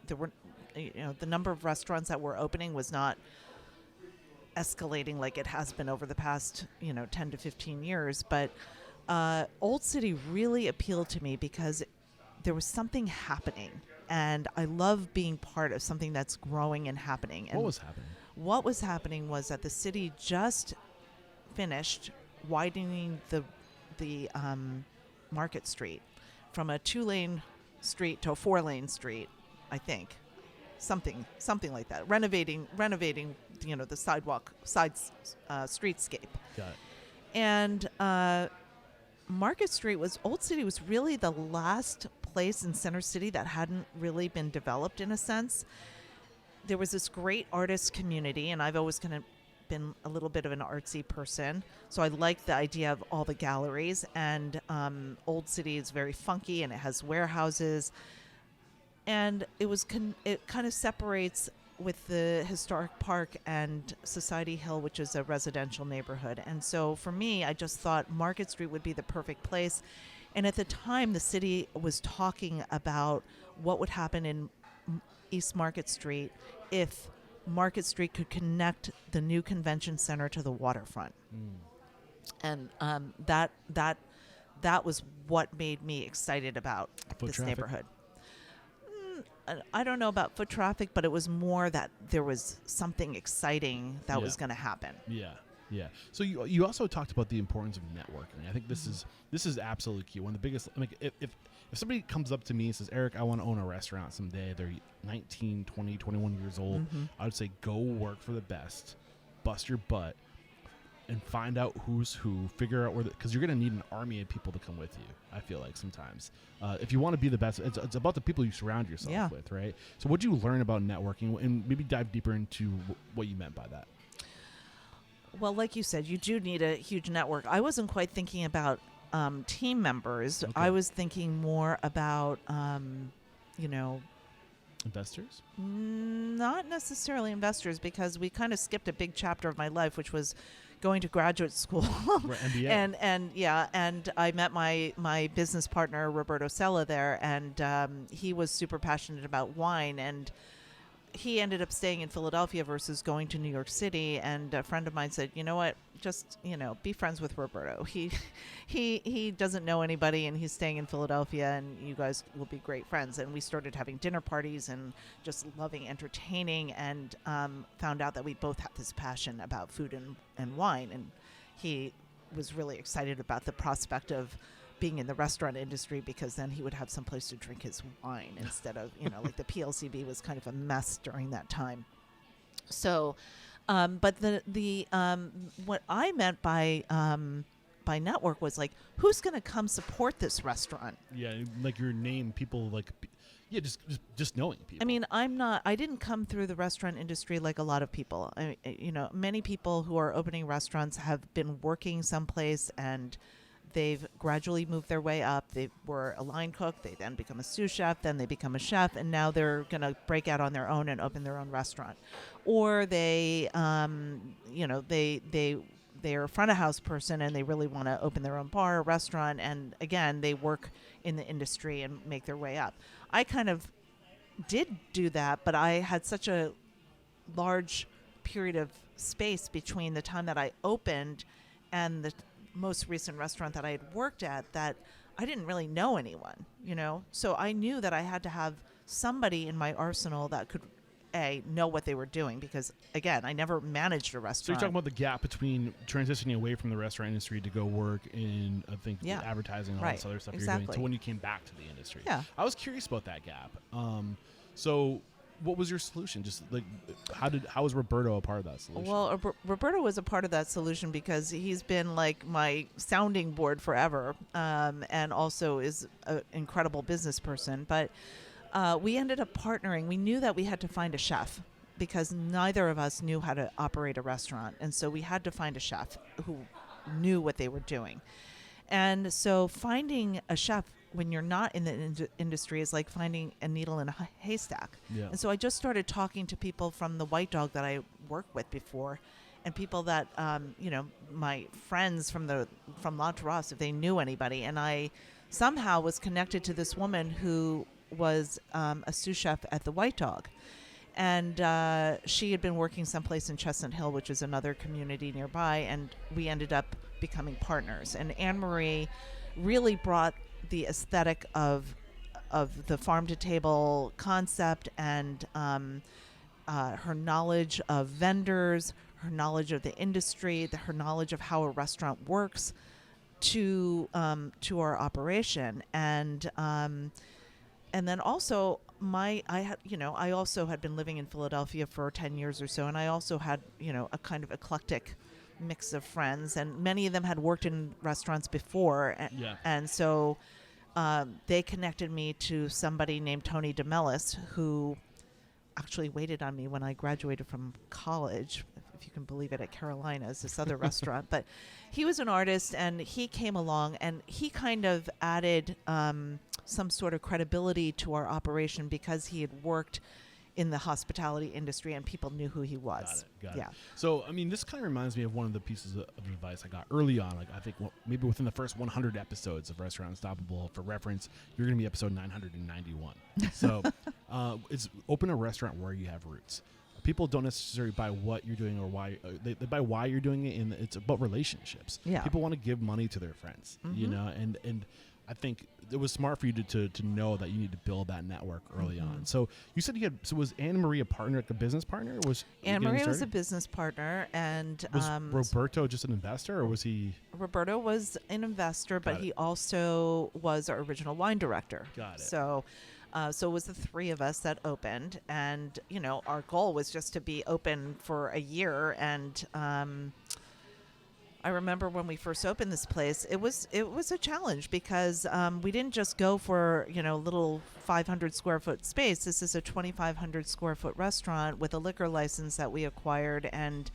S1: there were, the number of restaurants that were opening was not escalating like it has been over the past 10 to 15 years, but Old City really appealed to me because there was something happening, and I love being part of something that's growing and happening. And
S2: what was happening?
S1: What was happening was that the city just finished widening the Market Street from a 2-lane street to a 4-lane street, I think. Something like that. Renovating, the streetscape.
S2: Got it.
S1: And Market Street Old City was really the last place in Center City that hadn't really been developed in a sense. There was this great artist community, and I've always kind of been a little bit of an artsy person, so I like the idea of all the galleries. And Old City is very funky, and it has warehouses, and it kind of separates with the historic park and Society Hill, which is a residential neighborhood. And so for me, I just thought Market Street would be the perfect place. And at the time, the city was talking about what would happen in East Market Street if Market Street could connect the new convention center to the waterfront. And that was what made me excited about this neighborhood. I don't know about foot traffic, but it was more that there was something exciting that was going to happen.
S2: Yeah. So you also talked about the importance of networking. I think this is absolutely key. One of the biggest, like, if somebody comes up to me and says, Eric, I want to own a restaurant someday, they're 19, 20, 21 years old, I would say go work for the best, bust your butt, and find out who's who, figure out because you're going to need an army of people to come with you, I feel like sometimes. If you want to be the best, it's about the people you surround yourself with, right? So what did you learn about networking, and maybe dive deeper into what you meant by that?
S1: Well, like you said, you do need a huge network. I wasn't quite thinking about team members.
S2: Okay.
S1: I was thinking more about,
S2: Investors?
S1: not necessarily investors, because we kind of skipped a big chapter of my life, which was going to graduate school.
S2: Right, MBA.
S1: and I met my business partner Roberto Sella there, and he was super passionate about wine, and he ended up staying in Philadelphia versus going to New York City. And a friend of mine said, you know what, just, be friends with Roberto. He doesn't know anybody, and he's staying in Philadelphia, and you guys will be great friends. And we started having dinner parties and just loving entertaining, and found out that we both had this passion about food and wine. And he was really excited about the prospect of being in the restaurant industry, because then he would have some place to drink his wine instead of, like the PLCB was kind of a mess during that time. So, but the what I meant by network was like, who's going to come support this restaurant?
S2: Yeah, like your name, people like, just knowing people.
S1: I mean, I didn't come through the restaurant industry like a lot of people. Many people who are opening restaurants have been working someplace, and they've gradually moved their way up. They were a line cook, they then become a sous chef, then they become a chef, and now they're going to break out on their own and open their own restaurant. Or they're a front of house person, and they really want to open their own bar or restaurant, and again, they work in the industry and make their way up. I kind of did do that, but I had such a large period of space between the time that I opened and the most recent restaurant that I had worked at that I didn't really know anyone, So I knew that I had to have somebody in my arsenal that could know what they were doing, because again, I never managed a
S2: So
S1: restaurant.
S2: you're talking about the gap between transitioning away from the restaurant industry to go work in, I think, the advertising and all this other stuff you're doing, to when you came back to the industry.
S1: Yeah.
S2: I was curious about that gap. So what was your solution? Just like, how was Roberto a part of that solution?
S1: Well, Roberto was a part of that solution because he's been like my sounding board forever, and also is an incredible business person. But we ended up partnering. We knew that we had to find a chef, because neither of us knew how to operate a restaurant. And so we had to find a chef who knew what they were doing. And so finding a chef when you're not in the industry is like finding a needle in a haystack.
S2: Yeah.
S1: And so I just started talking to people from the White Dog that I worked with before, and people that, my friends from La Terrasse, if they knew anybody. And I somehow was connected to this woman who was a sous chef at the White Dog. And she had been working someplace in Chestnut Hill, which is another community nearby, and we ended up becoming partners. And Anne-Marie really brought the aesthetic of the farm-to-table concept, and her knowledge of vendors, her knowledge of the industry, her knowledge of how a restaurant works, to our operation. And then also I also had been living in Philadelphia for 10 years or so, and I also had, a kind of eclectic mix of friends, and many of them had worked in restaurants before.
S2: Yeah.
S1: And so they connected me to somebody named Tony DeMellis, who actually waited on me when I graduated from college, if you can believe it, at Carolina's, this other restaurant. But he was an artist, and he came along, and he kind of added some sort of credibility to our operation because he had worked in the hospitality industry and people knew who he was.
S2: Got it.
S1: Yeah.
S2: So, I mean, this kind of reminds me of one of the pieces of advice I got early on. Like, I think maybe within the first 100 episodes of Restaurant Unstoppable, for reference, you're going to be episode 991. So, it's open a restaurant where you have roots. People don't necessarily buy what you're doing or why they buy why you're doing it, and it's about relationships.
S1: Yeah.
S2: People want to give money to their friends, and I think it was smart for you to know that you need to build that network early on. So you said was Anne Marie a partner, like a business partner? Was
S1: Anne Marie was a business partner, and
S2: was Roberto just an investor, or was he?
S1: Roberto was an investor, but he also was our original wine director.
S2: Got it.
S1: So it was the three of us that opened, and our goal was just to be open for a year. And I remember when we first opened this place, it was a challenge because we didn't just go for little 500 square foot space. This is a 2,500 square foot restaurant with a liquor license that we acquired, and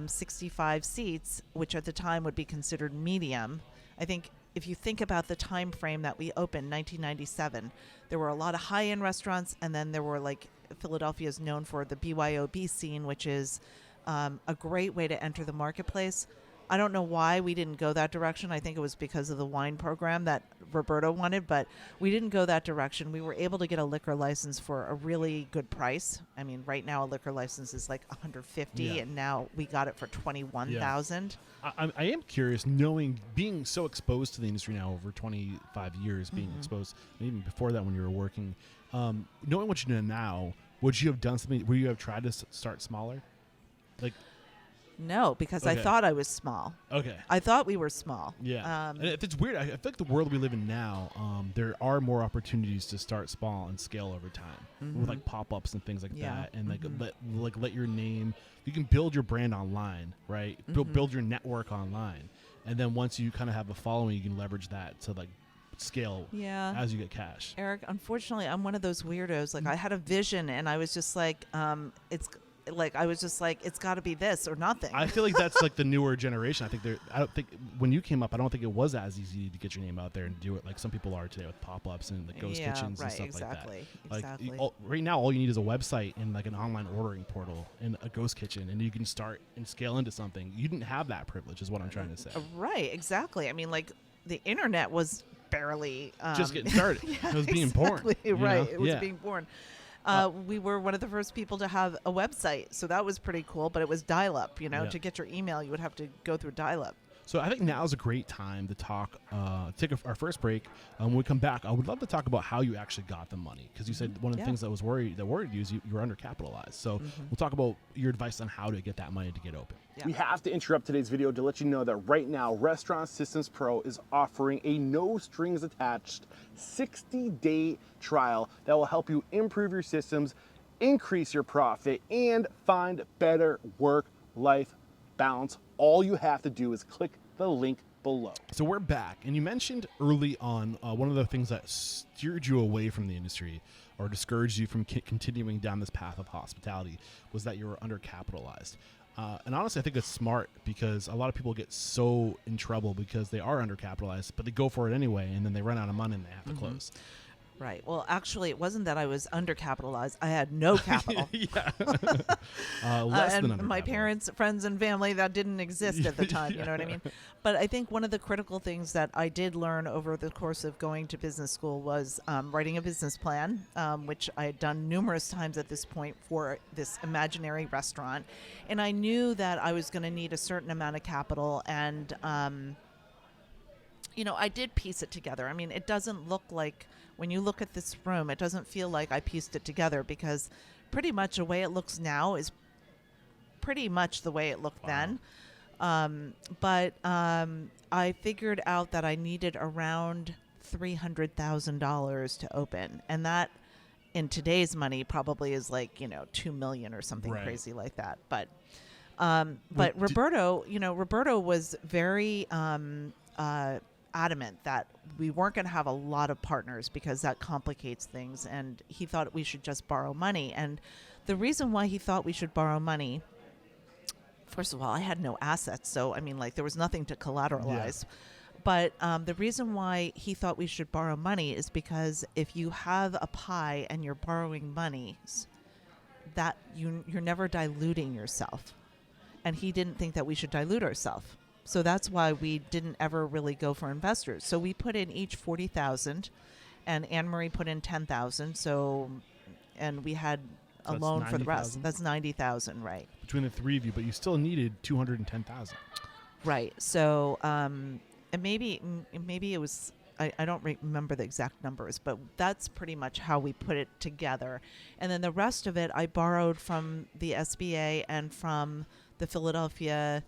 S1: 65 seats, which at the time would be considered medium. I think if you think about the time frame that we opened, 1997, there were a lot of high-end restaurants, and then there were, like, Philadelphia is known for the BYOB scene, which is a great way to enter the marketplace. I don't know why we didn't go that direction. I think it was because of the wine program that Roberto wanted, but we didn't go that direction. We were able to get a liquor license for a really good price. I mean, right now a liquor license is like $150, and now we got it for $21,000.
S2: I am curious, being so exposed to the industry now over 25 years, being exposed, and even before that when you were working, knowing what you know now, would you have done something? Would you have tried to start smaller? Like,
S1: no, because I thought I was small.
S2: Okay.
S1: I thought we were small.
S2: Yeah. And if it's weird, I feel like the world we live in now, there are more opportunities to start small and scale over time with like pop-ups and things like that. And let your name, you can build your brand online, right? Build your network online. And then once you kind of have a following, you can leverage that to like scale as you get cash.
S1: Eric, unfortunately, I'm one of those weirdos. Like I had a vision and I was just like, it's got to be this or nothing.
S2: I feel like that's like the newer generation. I don't think when you came up, I don't think it was as easy to get your name out there and do it like some people are today with pop-ups and the ghost kitchens and stuff like that.
S1: Exactly.
S2: Like right now, all you need is a website and like an online ordering portal and a ghost kitchen, and you can start and scale into something. You didn't have that privilege, is what I'm trying to say.
S1: Right. Exactly. I mean, like the internet was barely
S2: just getting started. It was being born.
S1: Right.
S2: Know?
S1: It was being born. We were one of the first people to have a website, so that was pretty cool, but it was dial-up, to get your email, you would have to go through dial-up.
S2: So I think now is a great time to talk, take our first break. When we come back, I would love to talk about how you actually got the money, because you said one of the things that worried you is you were undercapitalized. So we'll talk about your advice on how to get that money to get open.
S1: Yeah.
S3: We have to interrupt today's video to let you know that right now, Restaurant Systems Pro is offering a no strings attached 60-day trial that will help you improve your systems, increase your profit, and find better work-life balance. All you have to do is click the link below.
S2: So we're back, and you mentioned early on one of the things that steered you away from the industry or discouraged you from continuing down this path of hospitality was that you were undercapitalized. And honestly, I think it's smart because a lot of people get so in trouble because they are undercapitalized, but they go for it anyway, and then they run out of money and they have to close.
S1: Right. Well, actually, it wasn't that I was undercapitalized. I had no capital.
S2: Less than
S1: and my parents, friends, and family, that didn't exist at the time. You know what I mean? But I think one of the critical things that I did learn over the course of going to business school was writing a business plan, which I had done numerous times at this point for this imaginary restaurant. And I knew that I was going to need a certain amount of capital, and I did piece it together. I mean, it doesn't look like, when you look at this room, it doesn't feel like I pieced it together, because pretty much the way it looks now is pretty much the way it looked then. But I figured out that I needed around $300,000 to open, and that in today's money probably is like 2 million or something
S2: Right.
S1: crazy like that. But
S2: What
S1: Roberto, Roberto was very adamant that we weren't going to have a lot of partners because that complicates things, and he thought we should just borrow money. And the reason why he thought we should borrow money, first of all, I had no assets, so I mean, like, there was nothing to collateralize. But the reason why he thought we should borrow money is because if you have a pie and you're borrowing monies, that you're never diluting yourself. And he didn't think that we should dilute ourselves. So that's why we didn't ever really go for investors. So we put in each 40,000, and Anne Marie put in 10,000. So, and we had a
S2: that's
S1: loan for the rest.
S2: 90,000?
S1: That's 90,000, right?
S2: between the three of you, but you still needed 210,000.
S1: Right. So, and maybe it was, I don't remember the exact numbers, but that's pretty much how we put it together. And then the rest of it, I borrowed from the SBA and from the Philadelphia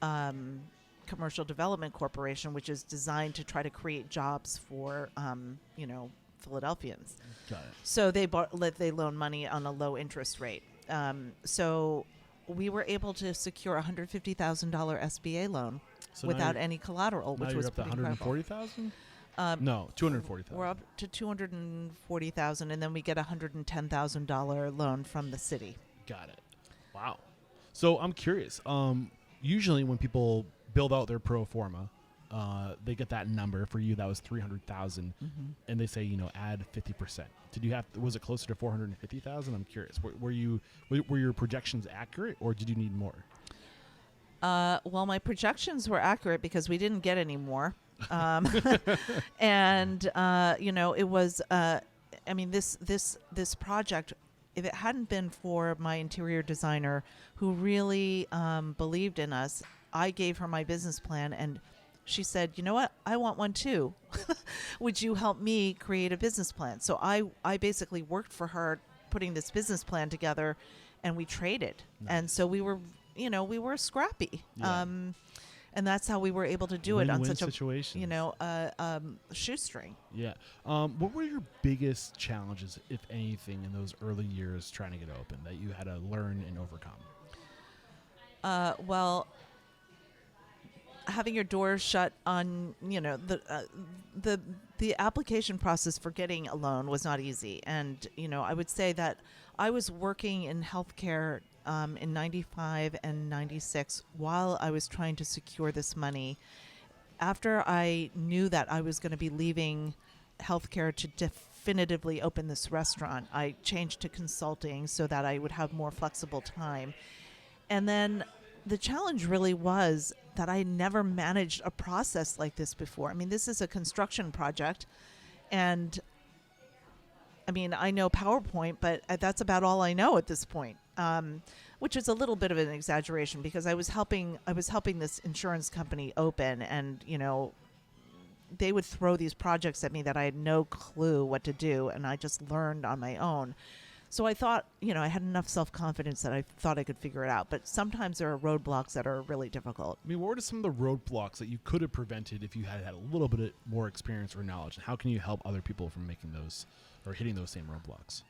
S1: Commercial Development Corporation, which is designed to try to create jobs for, Philadelphians.
S2: Got it.
S1: So they loan money on a low interest rate. So we were able to secure a $150,000 SBA loan
S2: So now
S1: without
S2: you're-
S1: any collateral,
S2: Now
S1: which
S2: you're
S1: was
S2: up to
S1: pretty incredible.
S2: 140,000?
S1: Um,
S2: No, 240,000.
S1: We're up to 240,000, and then we get a $110,000 loan from the city.
S2: Got it. Wow. So I'm curious. Usually when people build out their pro forma, they get that number. For you, that was 300,000, and they say, add 50%. Did you have? Was it closer to 450,000? I'm curious. Were your projections accurate, or did you need more?
S1: Well, my projections were accurate because we didn't get any more. And it was. I mean, this project, if it hadn't been for my interior designer who really believed in us, I gave her my business plan, and she said, "You know what? I want one too. Would you help me create a business plan?" So I basically worked for her, putting this business plan together, and we traded. And so we were scrappy.
S2: Yeah.
S1: And that's how we were able to do it on
S2: Win-win
S1: such a
S2: situations.
S1: shoestring.
S2: Yeah. What were your biggest challenges, if anything, in those early years trying to get open that you had to learn and overcome?
S1: Well, having your doors shut on, the application process for getting a loan was not easy. And, I would say that I was working in healthcare in 95 and 96 while I was trying to secure this money. After I knew that I was going to be leaving healthcare to definitively open this restaurant, I changed to consulting so that I would have more flexible time. And then the challenge really was that I never managed a process like this before. I mean, this is a construction project, and I mean, I know PowerPoint, but that's about all I know at this point, which is a little bit of an exaggeration because I was helping this insurance company open, and they would throw these projects at me that I had no clue what to do, and I just learned on my own. So I thought, I had enough self-confidence that I thought I could figure it out. But sometimes there are roadblocks that are really difficult.
S2: I mean, what were some of the roadblocks that you could have prevented if you had had a little bit more experience or knowledge? And how can you help other people from making those or hitting those same roadblocks?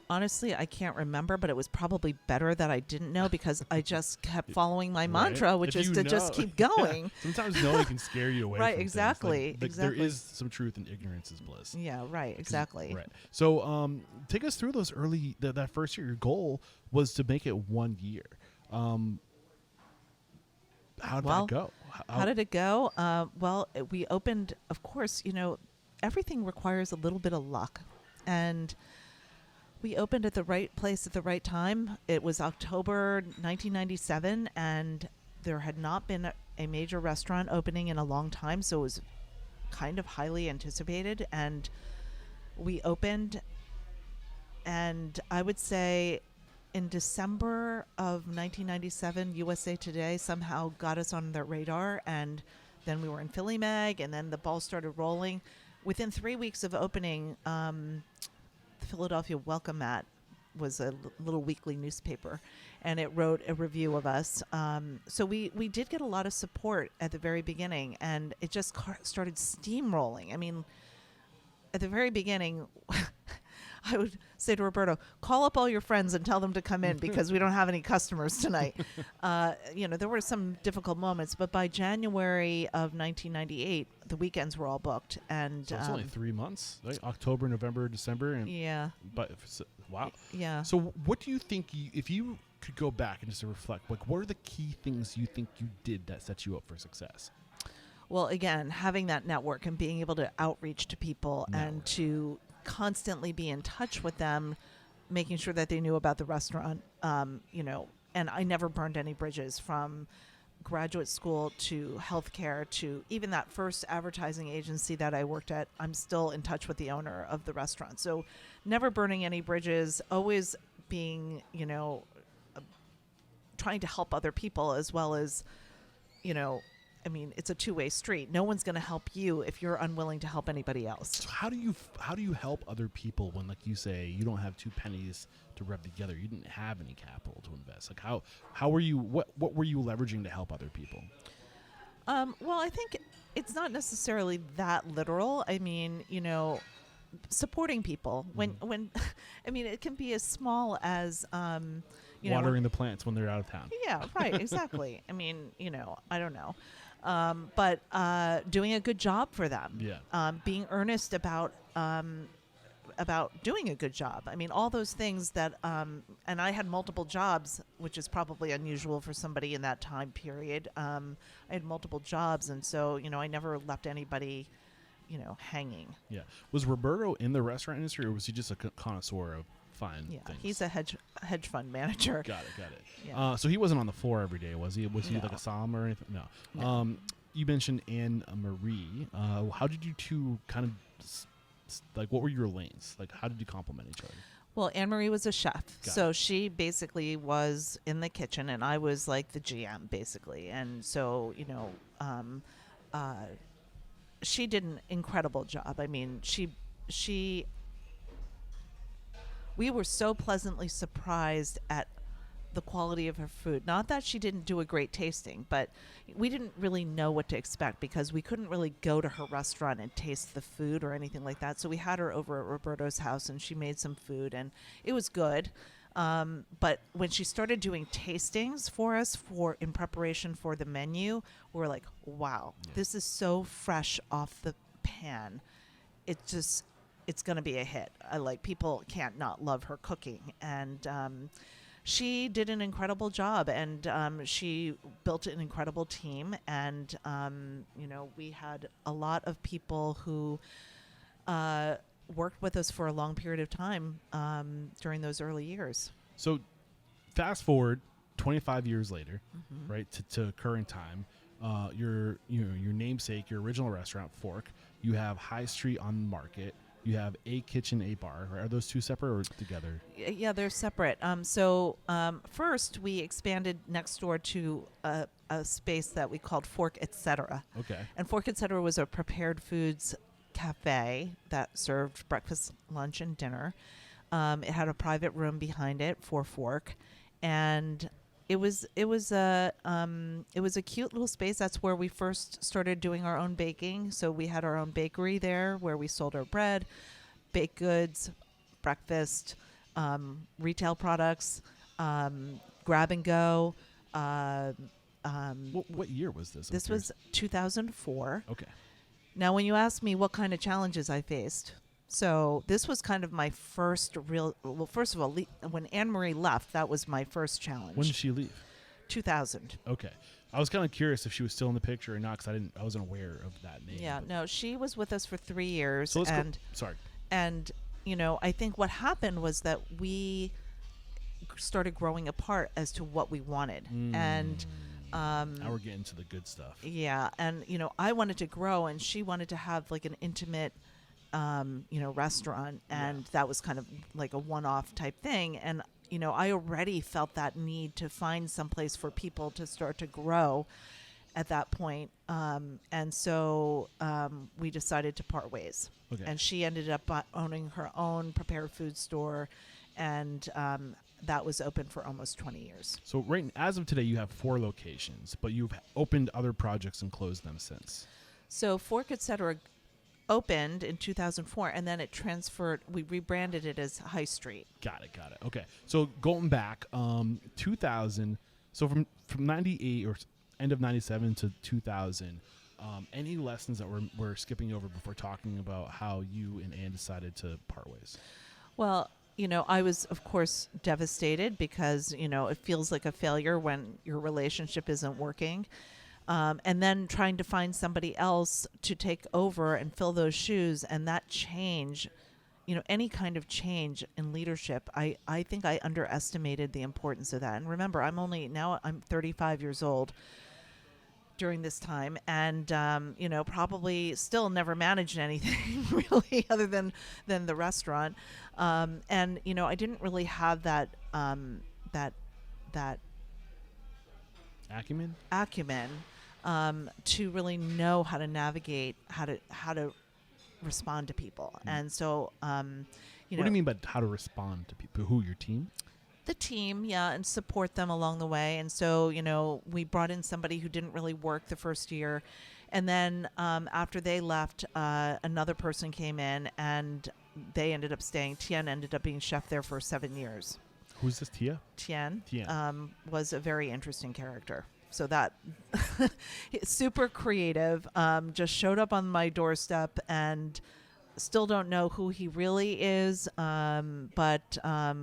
S1: Honestly, I can't remember, but it was probably better that I didn't know because I just kept following my
S2: Right.
S1: mantra, which
S2: If
S1: is
S2: you
S1: to just
S2: know-
S1: keep going.
S2: Sometimes knowing can scare you away.
S1: Right,
S2: from things.
S1: exactly,
S2: There
S1: exactly.
S2: is some truth in ignorance is bliss.
S1: Yeah, right, exactly.
S2: Right. So, take us through those early that first year. Your goal was to make it 1 year. How did
S1: Well,
S2: that go?
S1: How did it go? We opened, of course, everything requires a little bit of luck. And we opened at the right place at the right time. It was October 1997, and there had not been a major restaurant opening in a long time, so it was kind of highly anticipated. And we opened, and I would say in December of 1997, USA Today somehow got us on their radar, and then we were in Philly Mag, and then the ball started rolling. Within 3 weeks of opening, the Philadelphia Welcome Mat was a little weekly newspaper, and it wrote a review of us. So we did get a lot of support at the very beginning, and it just started steamrolling. I mean, at the very beginning, I would say to Roberto, call up all your friends and tell them to come in because we don't have any customers tonight. There were some difficult moments, but by January of 1998, the weekends were all booked. And
S2: So it's only 3 months, right? October, November, December. And
S1: yeah.
S2: Wow.
S1: Yeah.
S2: So what do you think, if you could go back and just reflect, like what are the key things you think you did that set you up for success?
S1: Well, again, having that network and being able to outreach to people and to constantly be in touch with them, making sure that they knew about the restaurant, and I never burned any bridges from graduate school to healthcare to even that first advertising agency that I worked at. I'm still in touch with the owner of the restaurant. So never burning any bridges, always being, trying to help other people as well as, it's a two-way street. No one's going to help you if you're unwilling to help anybody else.
S2: So how do you help other people when, like you say, you don't have 2 pennies to rub together? You didn't have any capital to invest. Like how were you? What were you leveraging to help other people?
S1: Well, I think it's not necessarily that literal. I mean, supporting people when it can be as small as
S2: watering the plants when they're out of town.
S1: Yeah, right, exactly. I mean, I don't know. But doing a good job for them.
S2: Yeah.
S1: Being earnest about doing a good job. I mean, all those things that, and I had multiple jobs, which is probably unusual for somebody in that time period. I had multiple jobs, and so, I never left anybody, hanging.
S2: Yeah. Was Roberto in the restaurant industry, or was he just a connoisseur of fine things?
S1: He's a hedge fund manager.
S2: Got it.
S1: Yeah.
S2: So he wasn't on the floor every day, was he? Was he
S1: No.
S2: like a somm or anything?
S1: No.
S2: You mentioned Anne Marie. How did you two kind of what were your lanes? Like, how did you complement each other?
S1: Well, Anne Marie was a chef,
S2: Got
S1: so she basically was in the kitchen, and I was like the GM, basically. And so, she did an incredible job. I mean, we were so pleasantly surprised at the quality of her food. Not that she didn't do a great tasting, but we didn't really know what to expect because we couldn't really go to her restaurant and taste the food or anything like that. So we had her over at Roberto's house, and she made some food, and it was good. But when she started doing tastings for us in preparation for the menu, we were like, wow, this is so fresh off the pan. It's going to be a hit. People can't not love her cooking. And she did an incredible job, and she built an incredible team. And, we had a lot of people who worked with us for a long period of time during those early years.
S2: So fast forward 25 years later, right, to current time, your namesake, your original restaurant, Fork, you have High Street on Market. You have A Kitchen, A Bar. Are those two separate or together?
S1: Yeah, they're separate. First, we expanded next door to a space that we called Fork Etc.
S2: Okay.
S1: And Fork Etc. was a prepared foods cafe that served breakfast, lunch, and dinner. It had a private room behind it for Fork, and it was a cute little space. That's where we first started doing our own baking. So we had our own bakery there where we sold our bread, baked goods, breakfast, retail products, grab and go.
S2: What year was this?
S1: This was 2004.
S2: Okay.
S1: Now, when you ask me what kind of challenges I faced, so this was kind of my first first of all, when Anne Marie left, that was my first challenge.
S2: When did she leave?
S1: 2000.
S2: Okay. I was kind of curious if she was still in the picture or not because I wasn't aware of that name.
S1: Yeah, no, she was with us for 3 years.
S2: So let's
S1: and,
S2: sorry.
S1: And, I think what happened was that we started growing apart as to what we wanted. And
S2: now we're getting to the good stuff.
S1: Yeah, and I wanted to grow, and she wanted to have like an intimate, restaurant, and that was kind of like a one-off type thing. And I already felt that need to find some place for people to start to grow at that point. And so we decided to part ways.
S2: Okay.
S1: And she ended up owning her own prepared food store, and that was open for almost 20 years.
S2: So as of today, you have 4 locations, but you've opened other projects and closed them since.
S1: So Fork Etc. opened in 2004, and then it transferred. We rebranded it as High Street.
S2: Got it. Okay. So going back, 2000. So from 98 or end of 97 to 2000. Any lessons that we're skipping over before talking about how you and Anne decided to part ways?
S1: Well, I was, of course, devastated because, it feels like a failure when your relationship isn't working. And then trying to find somebody else to take over and fill those shoes. And that change, any kind of change in leadership, I think I underestimated the importance of that. And remember, I'm 35 years old during this time, and probably still never managed anything really other than the restaurant, and I didn't really have that
S2: Acumen
S1: to really know how to navigate, how to respond to people. And so
S2: what do you mean by how to respond to people? Who, your team?
S1: The team, yeah, and support them along the way. And so, we brought in somebody who didn't really work the first year. And then after they left, another person came in, and they ended up staying. Tien ended up being chef there for 7 years.
S2: Who's this, Tia?
S1: Tien was a very interesting character. So that super creative, just showed up on my doorstep, and still don't know who he really is, but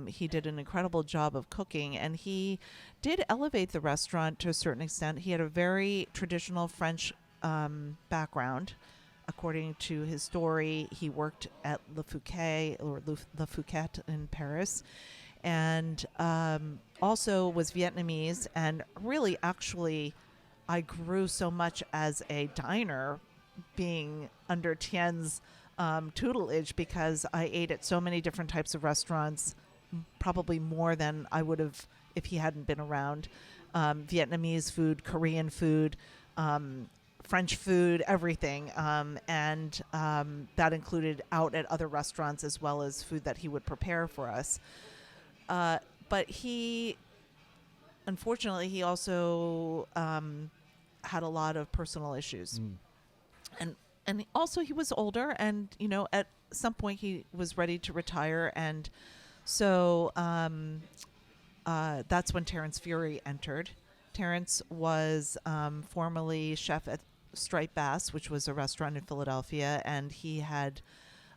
S1: he did an incredible job of cooking, and he did elevate the restaurant to a certain extent. He had a very traditional French background. According to his story, he worked at Le Fouquet in Paris, and also was Vietnamese. And really, actually, I grew so much as a diner being under Tien's tutelage, because I ate at so many different types of restaurants, probably more than I would have if he hadn't been around. Vietnamese food, Korean food, French food, everything. And that included out at other restaurants as well as food that he would prepare for us. But unfortunately, he also had a lot of personal issues. And also he was older, and, at some point he was ready to retire. And so that's when Terrence Fury entered. Terrence was formerly chef at Striped Bass, which was a restaurant in Philadelphia, and he had...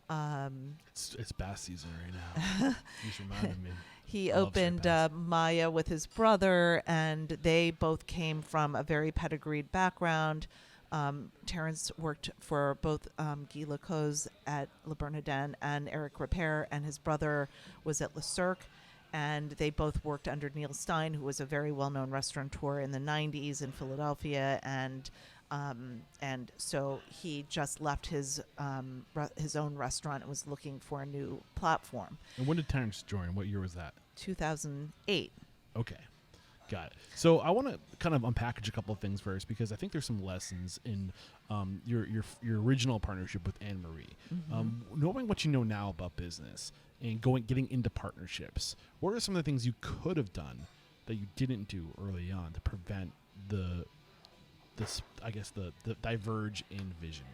S2: It's bass season right now. He's reminded me.
S1: He opened Maya with his brother, and they both came from a very pedigreed background. Terrence worked for both Guy Lacause at Le Bernardin and Eric Repair, and his brother was at Le Cirque, and they both worked under Neil Stein, who was a very well-known restaurateur in the 90s in Philadelphia, and so he just left his own restaurant and was looking for a new platform.
S2: And when did Terrence join? What year was that?
S1: 2008.
S2: Okay. Got it. So I want to kind of unpackage a couple of things first, because I think there's some lessons in your original partnership with Anne Marie. Mm-hmm. Knowing what you know now about business and getting into partnerships, what are some of the things you could have done that you didn't do early on to prevent the diverge in vision?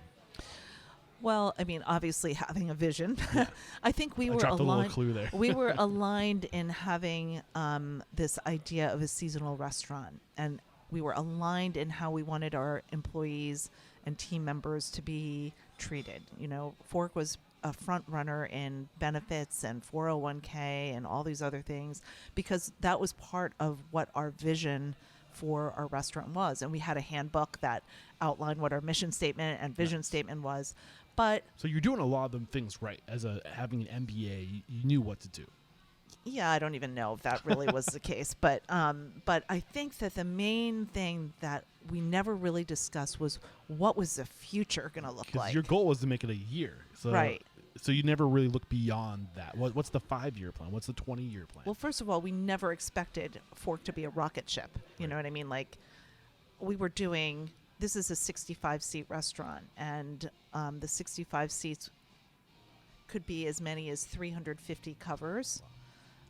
S1: Well, I mean, obviously having a vision.
S2: Yeah.
S1: I think we were
S2: dropped
S1: aligned.
S2: A little clue there.
S1: We were aligned in having this idea of a seasonal restaurant, and we were aligned in how we wanted our employees and team members to be treated. Fork was a front runner in benefits and 401k and all these other things, because that was part of what our vision for our restaurant was. And we had a handbook that outlined what our mission statement and vision statement was. But
S2: so you're doing a lot of them things right. As having an MBA, you knew what to do.
S1: Yeah, I don't even know if that really was the case. But I think that the main thing that we never really discussed was what was the future going to look like.
S2: Your goal was to make it a year. So,
S1: right.
S2: So you never really looked beyond that. What's the 5-year plan? What's the 20-year plan?
S1: Well, first of all, we never expected Fork to be a rocket ship. You know what I mean? Like, we were doing... This is a 65-seat restaurant, and the 65 seats could be as many as 350 covers.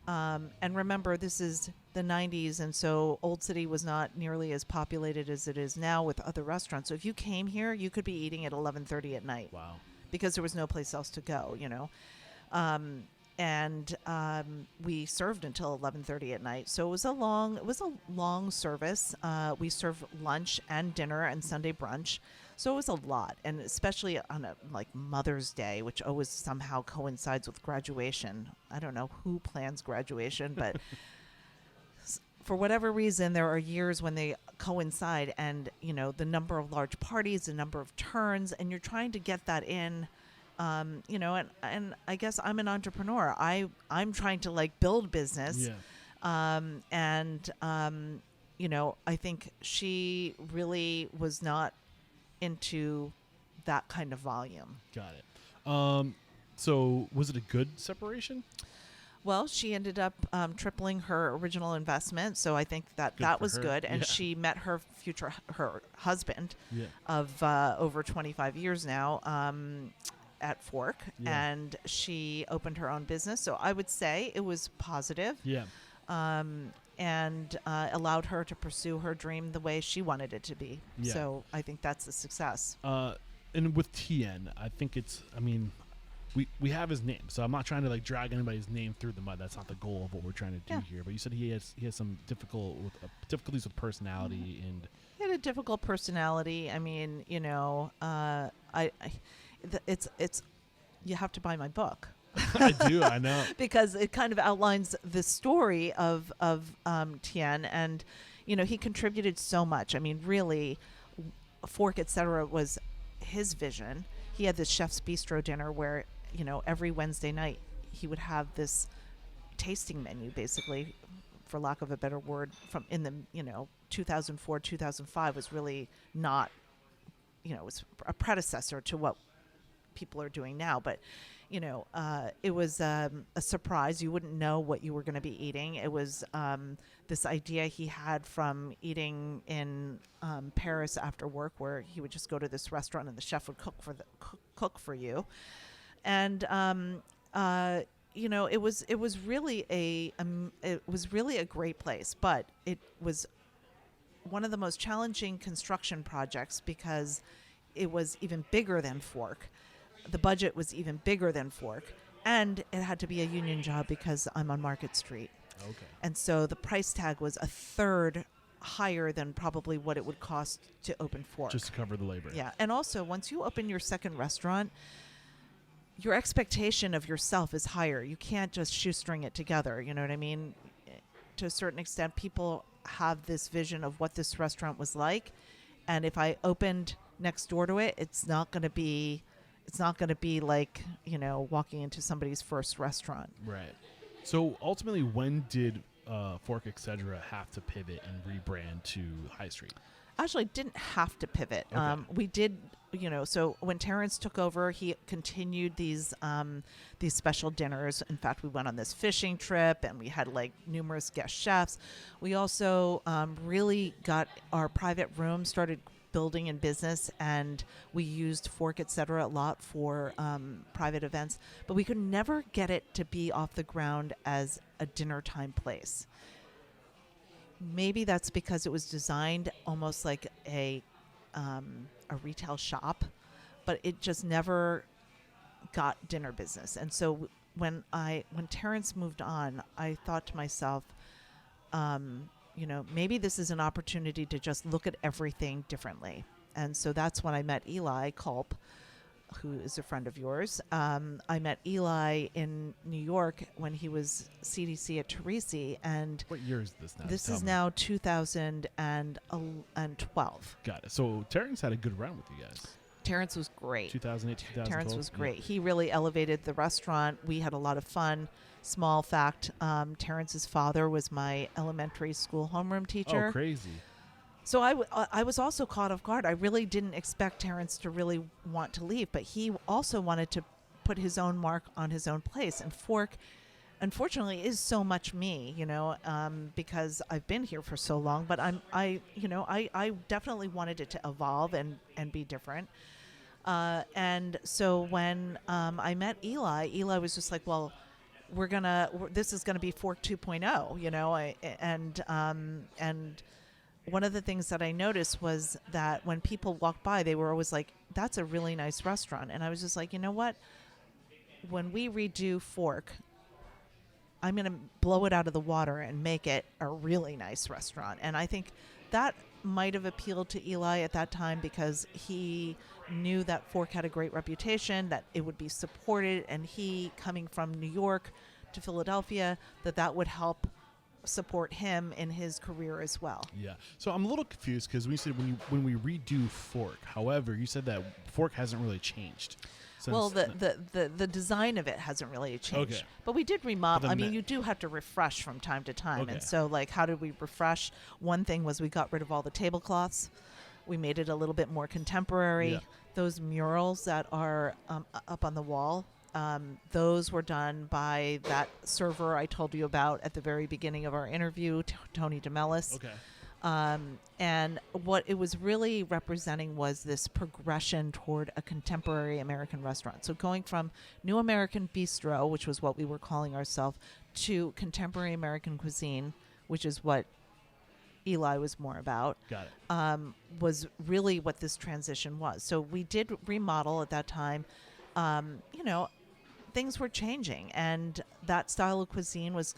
S1: And remember, this is the 90s, and so Old City was not nearly as populated as it is now with other restaurants. So if you came here, you could be eating at 11:30 at night
S2: Wow.
S1: because there was no place else to go, you know. And we served until 11:30 at night. So it was a long service. We served lunch and dinner and Sunday brunch. So it was a lot, and especially on a like Mother's Day, which always somehow coincides with graduation. I don't know who plans graduation, but for whatever reason, there are years when they coincide, and you know the number of large parties, the number of turns, and you're trying to get that in. You know, and I guess I'm an entrepreneur. I'm trying to like build business,
S2: Yeah.
S1: you know, I think she really was not into that kind of volume.
S2: Got it. So was it a good separation?
S1: Well, she ended up tripling her original investment, so I think that
S2: Good
S1: that
S2: for
S1: was
S2: her.
S1: good. And
S2: Yeah.
S1: she met her her husband
S2: Yeah.
S1: of over 25 years now at Fork,
S2: Yeah.
S1: and she opened her own business. So I would say it was positive,
S2: Yeah.
S1: and allowed her to pursue her dream the way she wanted it to be.
S2: Yeah.
S1: So I think that's a success.
S2: And with TN, I think it's. I mean, we have his name, so I'm not trying to like drag anybody's name through the mud. That's not the goal of what we're trying to do
S1: Yeah.
S2: here. But you said he has some difficulties with personality and.
S1: He had a difficult personality. I mean, you know, it's you have to buy my book.
S2: I do. I know.
S1: Because it kind of outlines the story of Tien, and you know he contributed so much. I mean, really, Fork Etc. was his vision. He had this chef's bistro dinner where you know every Wednesday night he would have this tasting menu, basically, for lack of a better word, from in the 2004 2005 was really not, you know, it was a predecessor to what people are doing now, but you know, it was a surprise. You wouldn't know what you were going to be eating. It was this idea he had from eating in Paris after work, where he would just go to this restaurant and the chef would cook for you, and you know, it was really a great place, but it was one of the most challenging construction projects because it was even bigger than Fork. The budget was even bigger than Fork, and it had to be a union job because I'm on Market Street.
S2: Okay.
S1: And so the price tag was a third higher than probably what it would cost to open Fork.
S2: Just to cover the labor.
S1: Yeah. And also, once you open your second restaurant, your expectation of yourself is higher. You can't just shoestring it together. You know what I mean? To a certain extent, people have this vision of what this restaurant was like. And if I opened next door to it, it's not going to be like, you know, walking into somebody's first restaurant.
S2: Right. So ultimately, when did Fork Etc. have to pivot and rebrand to High Street?
S1: Actually, didn't have to pivot.
S2: Okay.
S1: We did, you know. So when Terrence took over, he continued these special dinners. In fact, we went on this fishing trip, and we had like numerous guest chefs. We also really got our private room started building in business, and we used Fork Etc. a lot for private events, but we could never get it to be off the ground as a dinner time place. Maybe that's because it was designed almost like a retail shop, but it just never got dinner business. And so when Terrence moved on, I thought to myself, you know, maybe this is an opportunity to just look at everything differently. And so that's when I met Eli Culp, who is a friend of yours. I met Eli in New York when he was CDC at Teresi, and
S2: What year is this now?
S1: this
S2: Tell
S1: is
S2: me.
S1: now 2012.
S2: Got it. So Terrence had a good run with you guys.
S1: Terrence was great.
S2: 2008, 2012.
S1: Terrence was
S2: Yeah.
S1: great. He really elevated the restaurant. We had a lot of fun. Small fact, Terrence's father was my elementary school homeroom teacher.
S2: Oh, crazy.
S1: So I was also caught off guard. I really didn't expect Terrence to really want to leave, but he also wanted to put his own mark on his own place. And Fork, unfortunately, is so much me, you know, because I've been here for so long. But I definitely wanted it to evolve and be different. And so when I met Eli was just like, well, this is gonna be Fork 2.0, you know. And one of the things that I noticed was that when people walked by, they were always like, "That's a really nice restaurant," and I was just like, you know what? When we redo Fork, I'm going to blow it out of the water and make it a really nice restaurant. And I think that might have appealed to Eli at that time because he knew that Fork had a great reputation, that it would be supported, and he, coming from New York to Philadelphia, that would help support him in his career as well.
S2: Yeah. So I'm a little confused because we said when we redo Fork, however, you said that Fork hasn't really changed.
S1: Well, the design of it hasn't really changed.
S2: Okay.
S1: But we did remodel.
S2: But
S1: I mean, you do have to refresh from time to time.
S2: Okay.
S1: And so, like, how did we refresh? One thing was we got rid of all the tablecloths. We made it a little bit more contemporary.
S2: Yeah.
S1: Those murals that are up on the wall, those were done by that server I told you about at the very beginning of our interview, Tony DeMellis.
S2: Okay.
S1: And what it was really representing was this progression toward a contemporary American restaurant. So going from New American Bistro, which was what we were calling ourselves, to contemporary American cuisine, which is what Eli was more about,
S2: Got it.
S1: was really what this transition was. So we did remodel at that time. You know, things were changing, and that style of cuisine was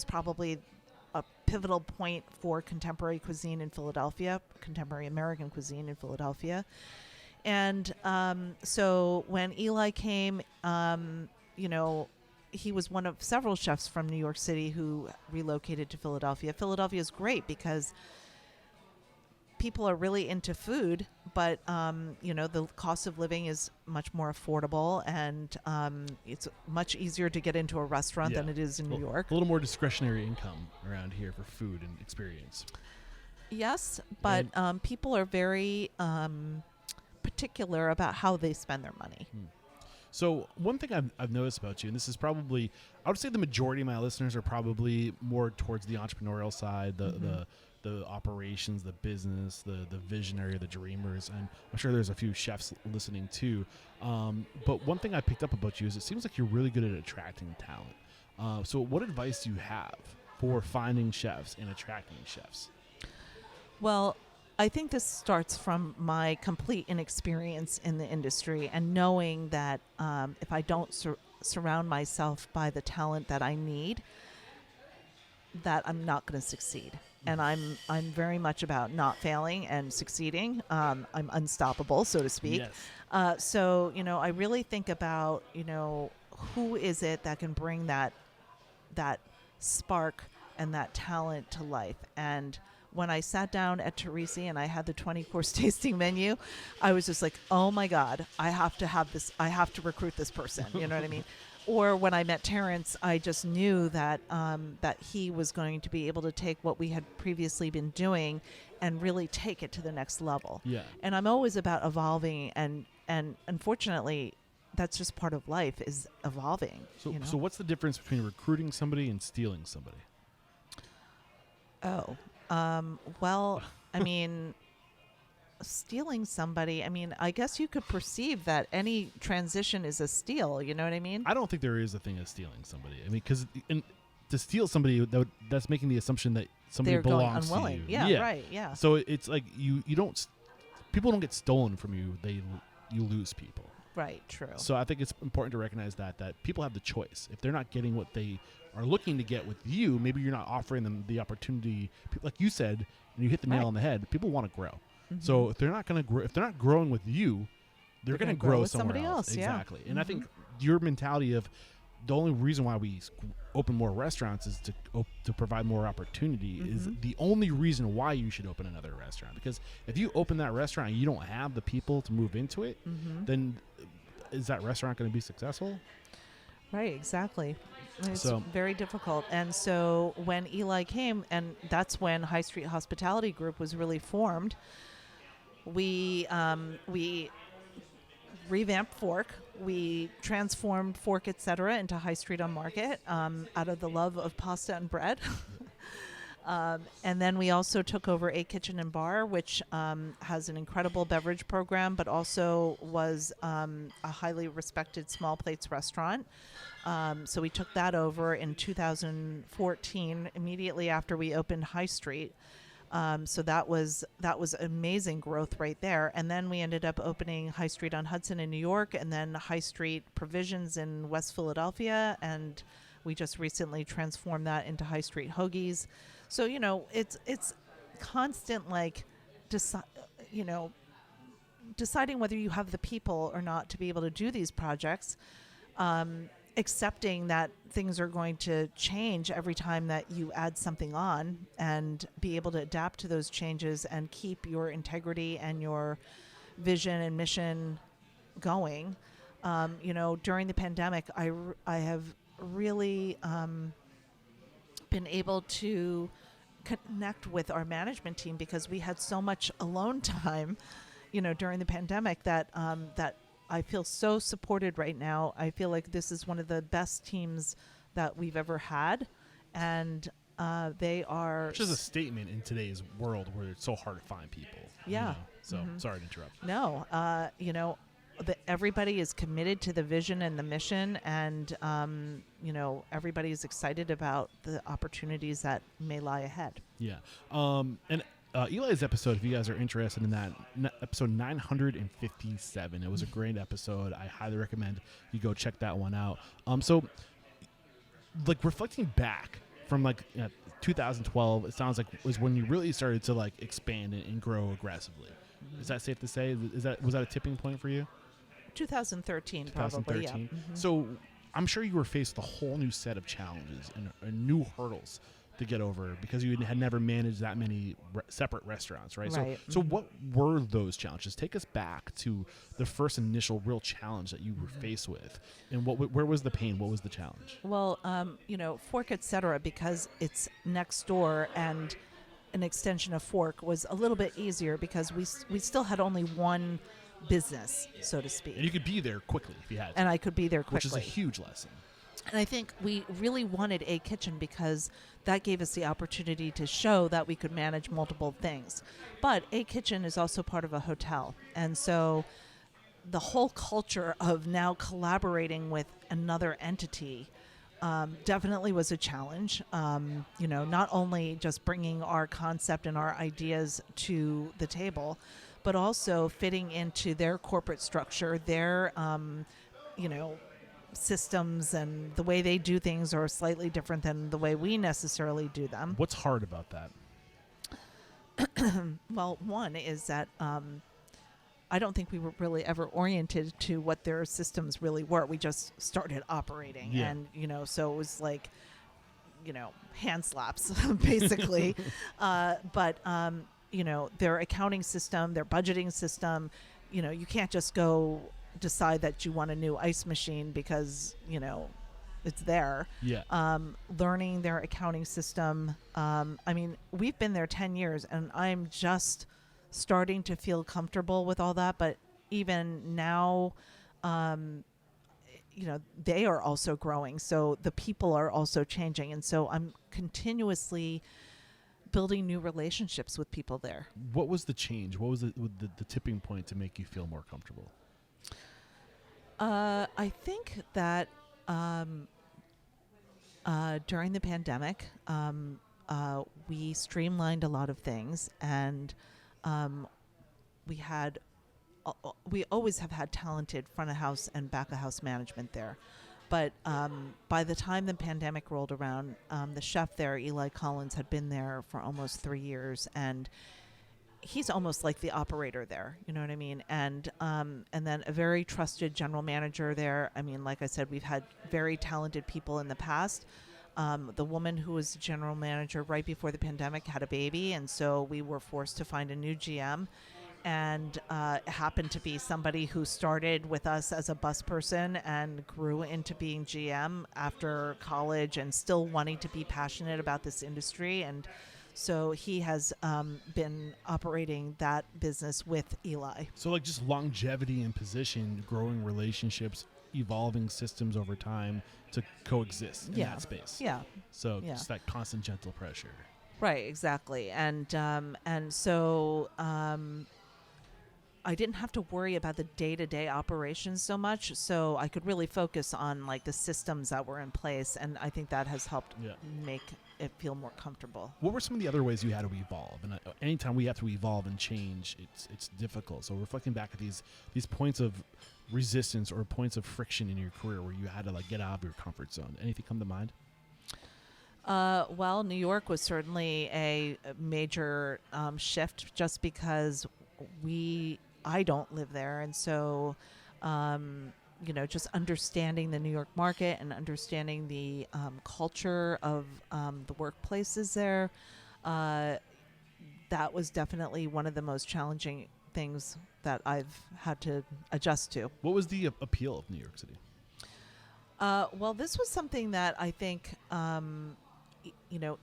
S1: probably a pivotal point for contemporary cuisine in Philadelphia, contemporary American cuisine in Philadelphia. And so when Eli came, you know, he was one of several chefs from New York City who relocated to Philadelphia. Philadelphia is great because people are really into food, but you know, the cost of living is much more affordable, and it's much easier to get into a restaurant than it is in New York.
S2: A little more discretionary income around here for food and experience.
S1: Yes, but people are very particular about how they spend their money.
S2: So one thing I've noticed about you, and this is probably, I would say the majority of my listeners are probably more towards the entrepreneurial side, the operations, the business, the visionary, the dreamers, and I'm sure there's a few chefs listening too. But one thing I picked up about you is it seems like you're really good at attracting talent. So what advice do you have for finding chefs and attracting chefs?
S1: Well, I think this starts from my complete inexperience in the industry and knowing that if I don't surround myself by the talent that I need, that I'm not going to succeed. And I'm very much about not failing and succeeding. I'm unstoppable, so to speak.
S2: Yes.
S1: So, you know, I really think about, you know, who is it that can bring that spark and that talent to life. And when I sat down at Teresi and I had the 20-course tasting menu, I was just like, oh my God, I have to have this. I have to recruit this person. You know what I mean? Or when I met Terrence, I just knew that that he was going to be able to take what we had previously been doing and really take it to the next level.
S2: Yeah.
S1: And I'm always about evolving, and unfortunately, that's just part of life, is evolving.
S2: So,
S1: you know?
S2: so what's the difference between recruiting somebody and stealing somebody?
S1: Oh, well, I mean, stealing somebody, I mean, I guess you could perceive that any transition is a steal. You know what I mean?
S2: I don't think there is a thing as stealing somebody. I mean, because to steal somebody, that's making the assumption that somebody
S1: They're going
S2: belongs
S1: unwilling.
S2: to you.
S1: Yeah, right. Yeah.
S2: So it's like you don't, people don't get stolen from you. You lose people.
S1: Right. True.
S2: So I think it's important to recognize that people have the choice. If they're not getting what they are looking to get with you, maybe you're not offering them the opportunity. Like you said, and you hit the nail on the head. People want to grow. So if they're not going to grow, if they're not growing with you, they're going to grow
S1: with
S2: somewhere
S1: somebody else. Yeah.
S2: Exactly. And I think your mentality of the only reason why we open more restaurants is to provide more opportunity is the only reason why you should open another restaurant. Because if you open that restaurant and you don't have the people to move into it, then is that restaurant going to be successful?
S1: Right, exactly. It's
S2: So-
S1: very difficult. And so when Eli came, and that's when High Street Hospitality Group was really formed, we revamped Fork. We transformed Fork, etc., into High Street on Market out of the love of pasta and bread. And then we also took over A Kitchen and Bar, which has an incredible beverage program, but also was a highly respected small plates restaurant. So we took that over in 2014, immediately after we opened High Street. So that was amazing growth right there. And then we ended up opening High Street on Hudson in New York, and then High Street Provisions in West Philadelphia, and we just recently transformed that into High Street Hoagies. So it's constant, like, you know deciding whether you have the people or not to be able to do these projects. Accepting that things are going to change every time that you add something on, and be able to adapt to those changes and keep your integrity and your vision and mission going. During the pandemic, I have really been able to connect with our management team, because we had so much alone time, during the pandemic, that I feel so supported right now. I feel like this is one of the best teams that we've ever had, and they are.
S2: Which is a statement in today's world where it's so hard to find people.
S1: Yeah.
S2: So sorry to interrupt.
S1: No, everybody is committed to the vision and the mission, and everybody is excited about the opportunities that may lie ahead.
S2: Yeah. And Eli's episode, if you guys are interested in that, episode 957. It was a great episode. I highly recommend you go check that one out. So, like, reflecting back from 2012, it sounds like was when you really started to expand and grow aggressively. Is that safe to say? Was that a tipping point for you?
S1: 2013, probably. Yeah.
S2: So I'm sure you were faced with a whole new set of challenges and new hurdles to get over, because you had never managed that many separate restaurants, right? So what were those challenges? Take us back to the first initial real challenge that you were faced with, and where was the pain? What was the challenge?
S1: Well, Fork Etc., because it's next door and an extension of Fork, was a little bit easier, because we still had only one business, so to speak.
S2: And you could be there quickly if you had to.
S1: And I could be there quickly.
S2: Which is a huge lesson.
S1: And I think we really wanted A Kitchen, because that gave us the opportunity to show that we could manage multiple things. But A Kitchen is also part of a hotel. And so the whole culture of now collaborating with another entity definitely was a challenge. Not only just bringing our concept and our ideas to the table, but also fitting into their corporate structure, their, systems, and the way they do things are slightly different than the way we necessarily do them.
S2: What's hard about that?
S1: Well, one is that I don't think we were really ever oriented to what their systems really were. We just started operating, and so it was like, hand slaps basically. But their accounting system, their budgeting system, you can't just go decide that you want a new ice machine because it's there. Learning their accounting system. We've been there 10 years, and I'm just starting to feel comfortable with all that. But even now, they are also growing, so the people are also changing, and so I'm continuously building new relationships with people there.
S2: What was the change? What was the tipping point to make you feel more comfortable?
S1: I think that during the pandemic, we streamlined a lot of things, and we always have had talented front of house and back of house management there. But by the time the pandemic rolled around, the chef there, Eli Collins, had been there for almost 3 years, and he's almost like the operator there, you know what I mean? And then a very trusted general manager there. Like I said, we've had very talented people in the past. The woman who was general manager right before the pandemic had a baby, and so we were forced to find a new GM. And it happened to be somebody who started with us as a bus person and grew into being GM after college, and still wanting to be passionate about this industry. And so he has been operating that business with Eli.
S2: So just longevity in position, growing relationships, evolving systems over time to coexist in that space.
S1: Yeah.
S2: So just that constant gentle pressure.
S1: Right, exactly. And so I didn't have to worry about the day-to-day operations so much, so I could really focus on like the systems that were in place, and I think that has helped
S2: Yeah.
S1: make it feel more comfortable.
S2: What were some of the other ways you had to evolve? And anytime we have to evolve and change, it's difficult. So reflecting back at these points of resistance or points of friction in your career where you had to like get out of your comfort zone, anything come to mind?
S1: Well, New York was certainly a major shift, just because I don't live there, and so just understanding the New York market and understanding the culture of the workplaces there, that was definitely one of the most challenging things that I've had to adjust to.
S2: What was the appeal of New York City?
S1: Well, this was something that I think,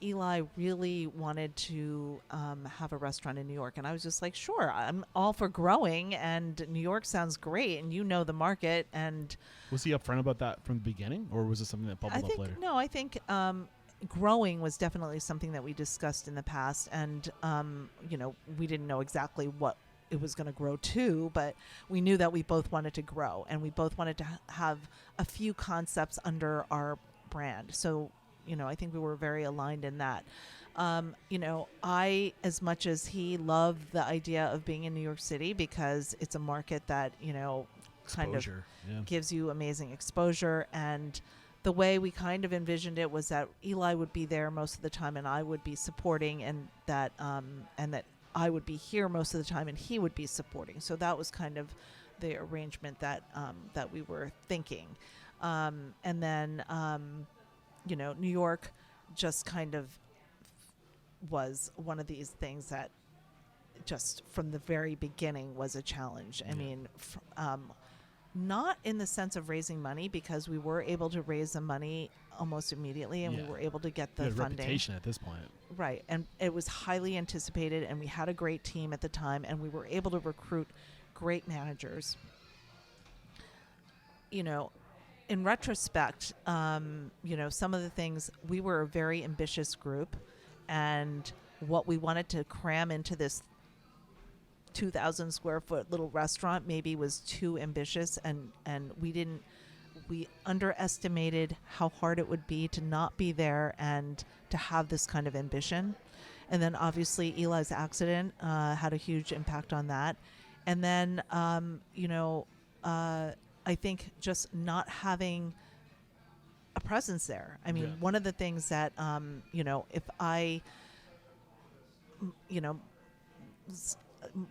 S1: Eli really wanted to have a restaurant in New York. And I was just like, sure, I'm all for growing. And New York sounds great. And you know the market. And
S2: Was he upfront about that from the beginning, or was it something that bubbled up later?
S1: I think growing was definitely something that we discussed in the past. And, we didn't know exactly what it was going to grow to, but we knew that we both wanted to grow, and we both wanted to have a few concepts under our brand. So, I think we were very aligned in that. I, as much as he, loved the idea of being in New York City because it's a market that, kind of
S2: Exposure, yeah.
S1: gives you amazing exposure. And the way we kind of envisioned it was that Eli would be there most of the time and I would be supporting, and that I would be here most of the time and he would be supporting. So that was kind of the arrangement that we were thinking. And then, New York just kind of was one of these things that just from the very beginning was a challenge. I mean, not in the sense of raising money, because we were able to raise the money almost immediately, and we were able to get the
S2: You had a
S1: funding.
S2: reputation at this point.
S1: Right. And it was highly anticipated, and we had a great team at the time, and we were able to recruit great managers. In retrospect, some of the things, we were a very ambitious group, and what we wanted to cram into this 2,000 square foot little restaurant maybe was too ambitious, and we underestimated how hard it would be to not be there and to have this kind of ambition. And then obviously Eli's accident had a huge impact on that. And then, I think just not having a presence there. I mean, one of the things that, if I,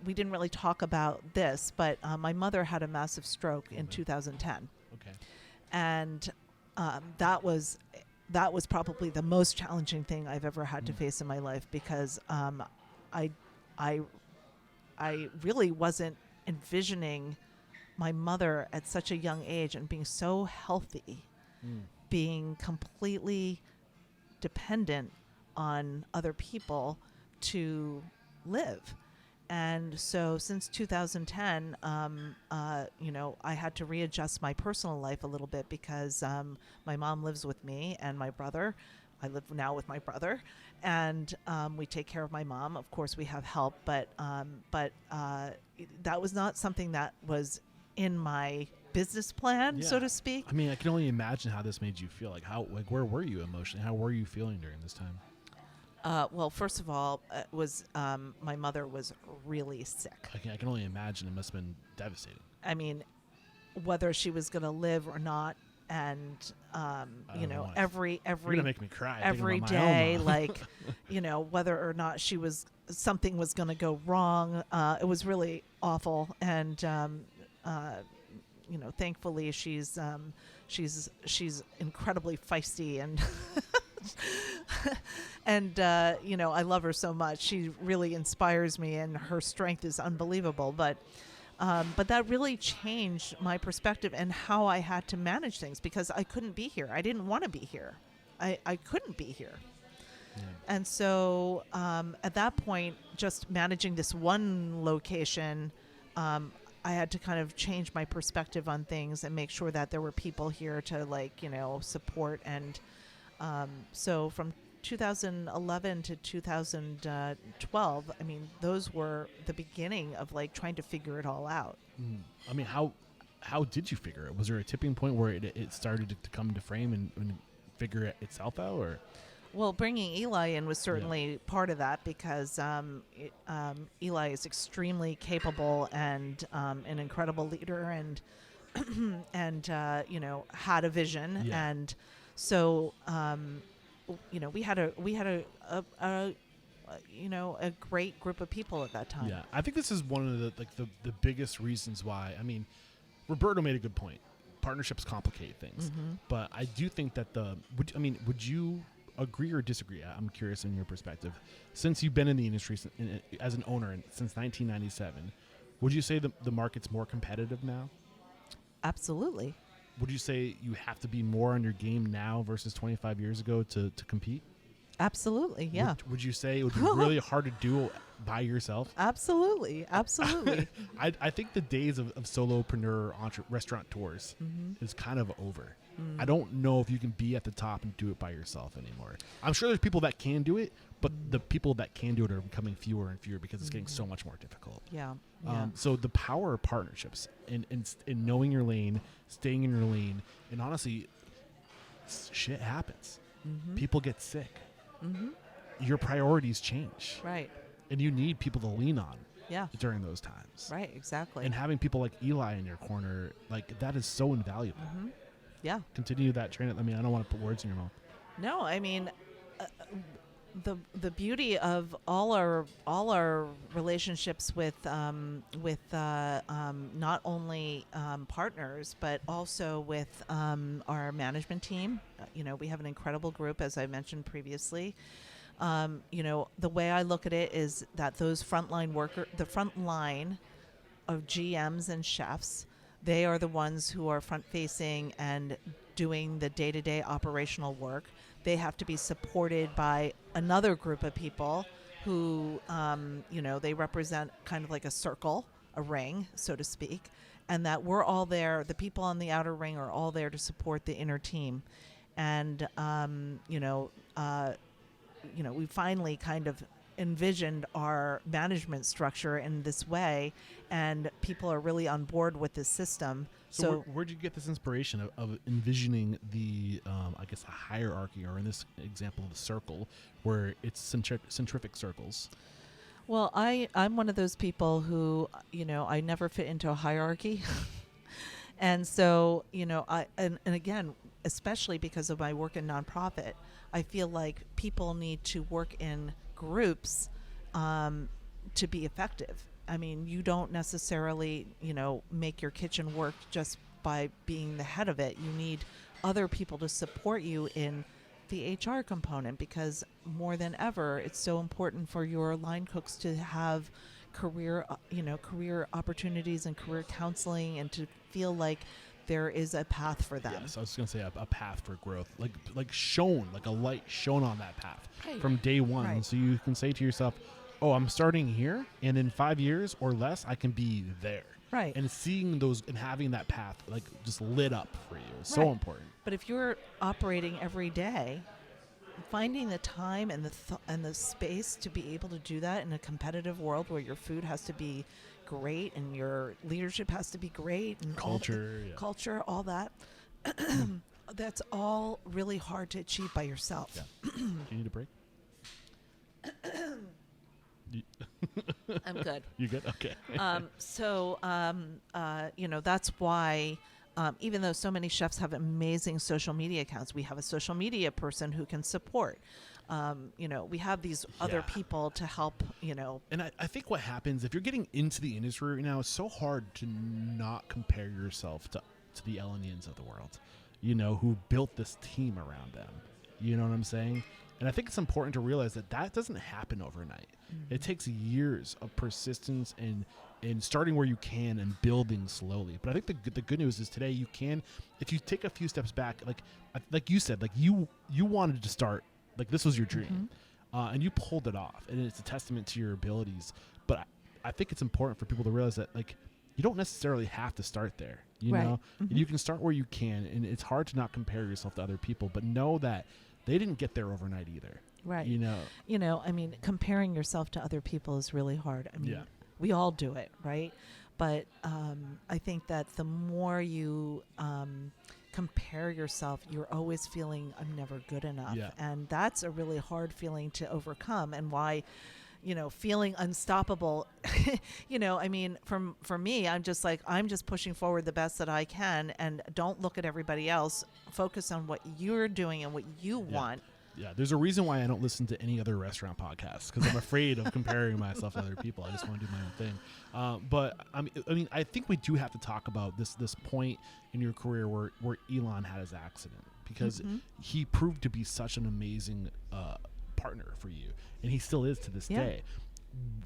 S1: we didn't really talk about this, but my mother had a massive stroke in 2010.
S2: Okay.
S1: And that was probably the most challenging thing I've ever had to face in my life, because I really wasn't envisioning my mother at such a young age and being so healthy, being completely dependent on other people to live. And so since 2010, I had to readjust my personal life a little bit, because my mom lives with me and my brother. I live now with my brother, and we take care of my mom. Of course, we have help, but that was not something that was in my business plan, so to speak.
S2: I mean, I can only imagine how this made you feel. Where were you emotionally? How were you feeling during this time?
S1: Well, first of all, it was my mother was really sick.
S2: I can only imagine. It must have been devastating.
S1: I mean, whether she was going to live or not, and every
S2: You're gonna make me cry.
S1: every
S2: thinking about my
S1: day,
S2: own mom.
S1: like whether or not something was going to go wrong. It was really awful, and thankfully she's incredibly feisty, and and I love her so much. She really inspires me, and her strength is unbelievable. But that really changed my perspective and how I had to manage things, because I couldn't be here. I didn't want to be here. I couldn't be here.
S2: Yeah.
S1: And so at that point, just managing this one location, I had to kind of change my perspective on things and make sure that there were people here to support. And so from 2011 to 2012, I mean, those were the beginning of like trying to figure it all out.
S2: I mean, how did you figure it? Was there a tipping point where it started to come to frame and figure it itself out, or?
S1: Well, bringing Eli in was certainly part of that because Eli is extremely capable and an incredible leader and had a vision.
S2: Yeah.
S1: And so we had a great group of people at that time.
S2: Yeah, I think this is one of the biggest reasons why. I mean, Roberto made a good point. Partnerships complicate things, but I do think that would you agree or disagree? I'm curious in your perspective. Since you've been in the industry as an owner since 1997, would you say the market's more competitive now?
S1: Absolutely.
S2: Would you say you have to be more on your game now versus 25 years ago to compete?
S1: Absolutely, yeah.
S2: Would you say it would be really hard to do by yourself?
S1: Absolutely.
S2: I think the days of solopreneur restaurateurs is kind of over. I don't know if you can be at the top and do it by yourself anymore. I'm sure there's people that can do it, but the people that can do it are becoming fewer and fewer because it's getting so much more difficult.
S1: Yeah.
S2: So the power of partnerships in knowing your lane, staying in your lane, and honestly, shit happens. People get sick. Your priorities change.
S1: Right.
S2: And you need people to lean on during those times.
S1: Right, exactly.
S2: And having people like Eli in your corner, like that is so invaluable.
S1: Yeah.
S2: Continue that train. I mean, I don't want to put words in your mouth.
S1: No, I mean, the beauty of all our relationships with not only partners but also with our management team. We have an incredible group, as I mentioned previously. The way I look at it is that those the front line of GMs and chefs, they are the ones who are front facing and doing the day-to-day operational work. They have to be supported by another group of people who, they represent kind of like a circle, a ring, so to speak, and that we're all there. The people on the outer ring are all there to support the inner team. And, we finally kind of envisioned our management structure in this way, and people are really on board with this system.
S2: So where'd you get this inspiration of envisioning the, a hierarchy, or in this example, the circle, where it's centrifugal circles?
S1: Well, I'm one of those people who, I never fit into a hierarchy. And so, and again, especially because of my work in nonprofit, I feel like people need to work in groups to be effective. I mean, you don't necessarily, make your kitchen work just by being the head of it. You need other people to support you in the HR component, because more than ever, it's so important for your line cooks to have career opportunities and career counseling, and to feel like there is a path for them.
S2: Yes, I was going to say a path for growth, like shown, like a light shown on that path
S1: Right.
S2: from day one.
S1: Right.
S2: So you can say to yourself, oh, I'm starting here, and in 5 years or less, I can be there.
S1: Right.
S2: And seeing those and having that path like just lit up for you is so
S1: Right.
S2: important.
S1: But if you're operating every day, finding the time and the space to be able to do that in a competitive world where your food has to be great and your leadership has to be great and culture, all that, that's all really hard to achieve by yourself.
S2: Yeah. Do you need a break?
S1: I'm good.
S2: You good? Okay.
S1: That's why, even though so many chefs have amazing social media accounts, we have a social media person who can support. We have these other people to help,
S2: And I think what happens if you're getting into the industry right now, it's so hard to not compare yourself to the Ellenians of the world, who built this team around them. You know what I'm saying? And I think it's important to realize that doesn't happen overnight. Mm-hmm. It takes years of persistence and starting where you can and building slowly. But I think the good news is today you can, if you take a few steps back, like you said, like you wanted to start, like this was your dream, and you pulled it off, and it's a testament to your abilities. But I think it's important for people to realize that like you don't necessarily have to start there. You
S5: Right.
S2: know,
S5: Mhm.
S2: you can start where you can, and it's hard to not compare yourself to other people, but know that they didn't get there overnight either.
S5: Right.
S2: You know,
S5: I mean, comparing yourself to other people is really hard. I mean,
S2: Yeah.
S5: we all do it, right? But I think that the more you compare yourself, you're always feeling I'm never good enough.
S2: Yeah.
S5: And that's a really hard feeling to overcome, and why feeling unstoppable. I mean, for me, I'm just like, I'm just pushing forward the best that I can, and don't look at everybody else. Focus on what you're doing and what you want.
S2: Yeah, there's a reason why I don't listen to any other restaurant podcasts, because I'm afraid of comparing myself to other people. I just want to do my own thing. But I mean, I think we do have to talk about this point in your career where Elon had his accident, because he proved to be such an amazing partner for you, and he still is to this day.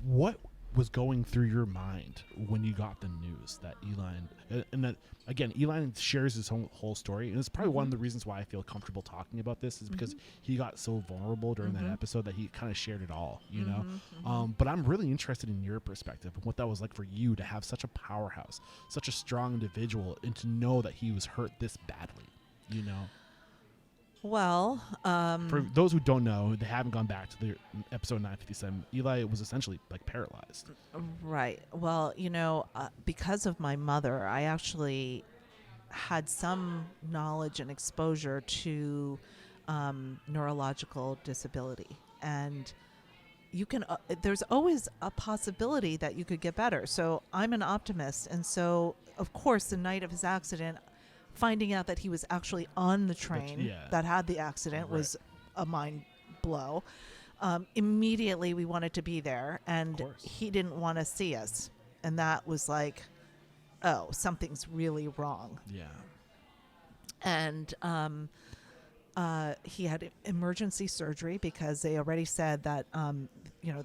S2: What was going through your mind when you got the news that Elon, and that again, Elon shares his whole story, and it's probably one of the reasons why I feel comfortable talking about this, is because he got so vulnerable during that episode that he kind of shared it all, you know. But I'm really interested in your perspective and what that was like for you to have such a powerhouse, such a strong individual, and to know that he was hurt this badly, you know.
S5: Well,
S2: For those who don't know, they haven't gone back to the episode 957. Eli was essentially like paralyzed.
S5: right. Well, because of my mother, I actually had some knowledge and exposure to neurological disability, and you can. There's always a possibility that you could get better. So I'm an optimist, and so of course, the night of his accident, finding out that he was actually on the train that had the accident was a mind blow. Immediately we wanted to be there, and he didn't want to see us, and that was like, oh, something's really wrong.
S2: Yeah.
S5: And he had emergency surgery because they already said that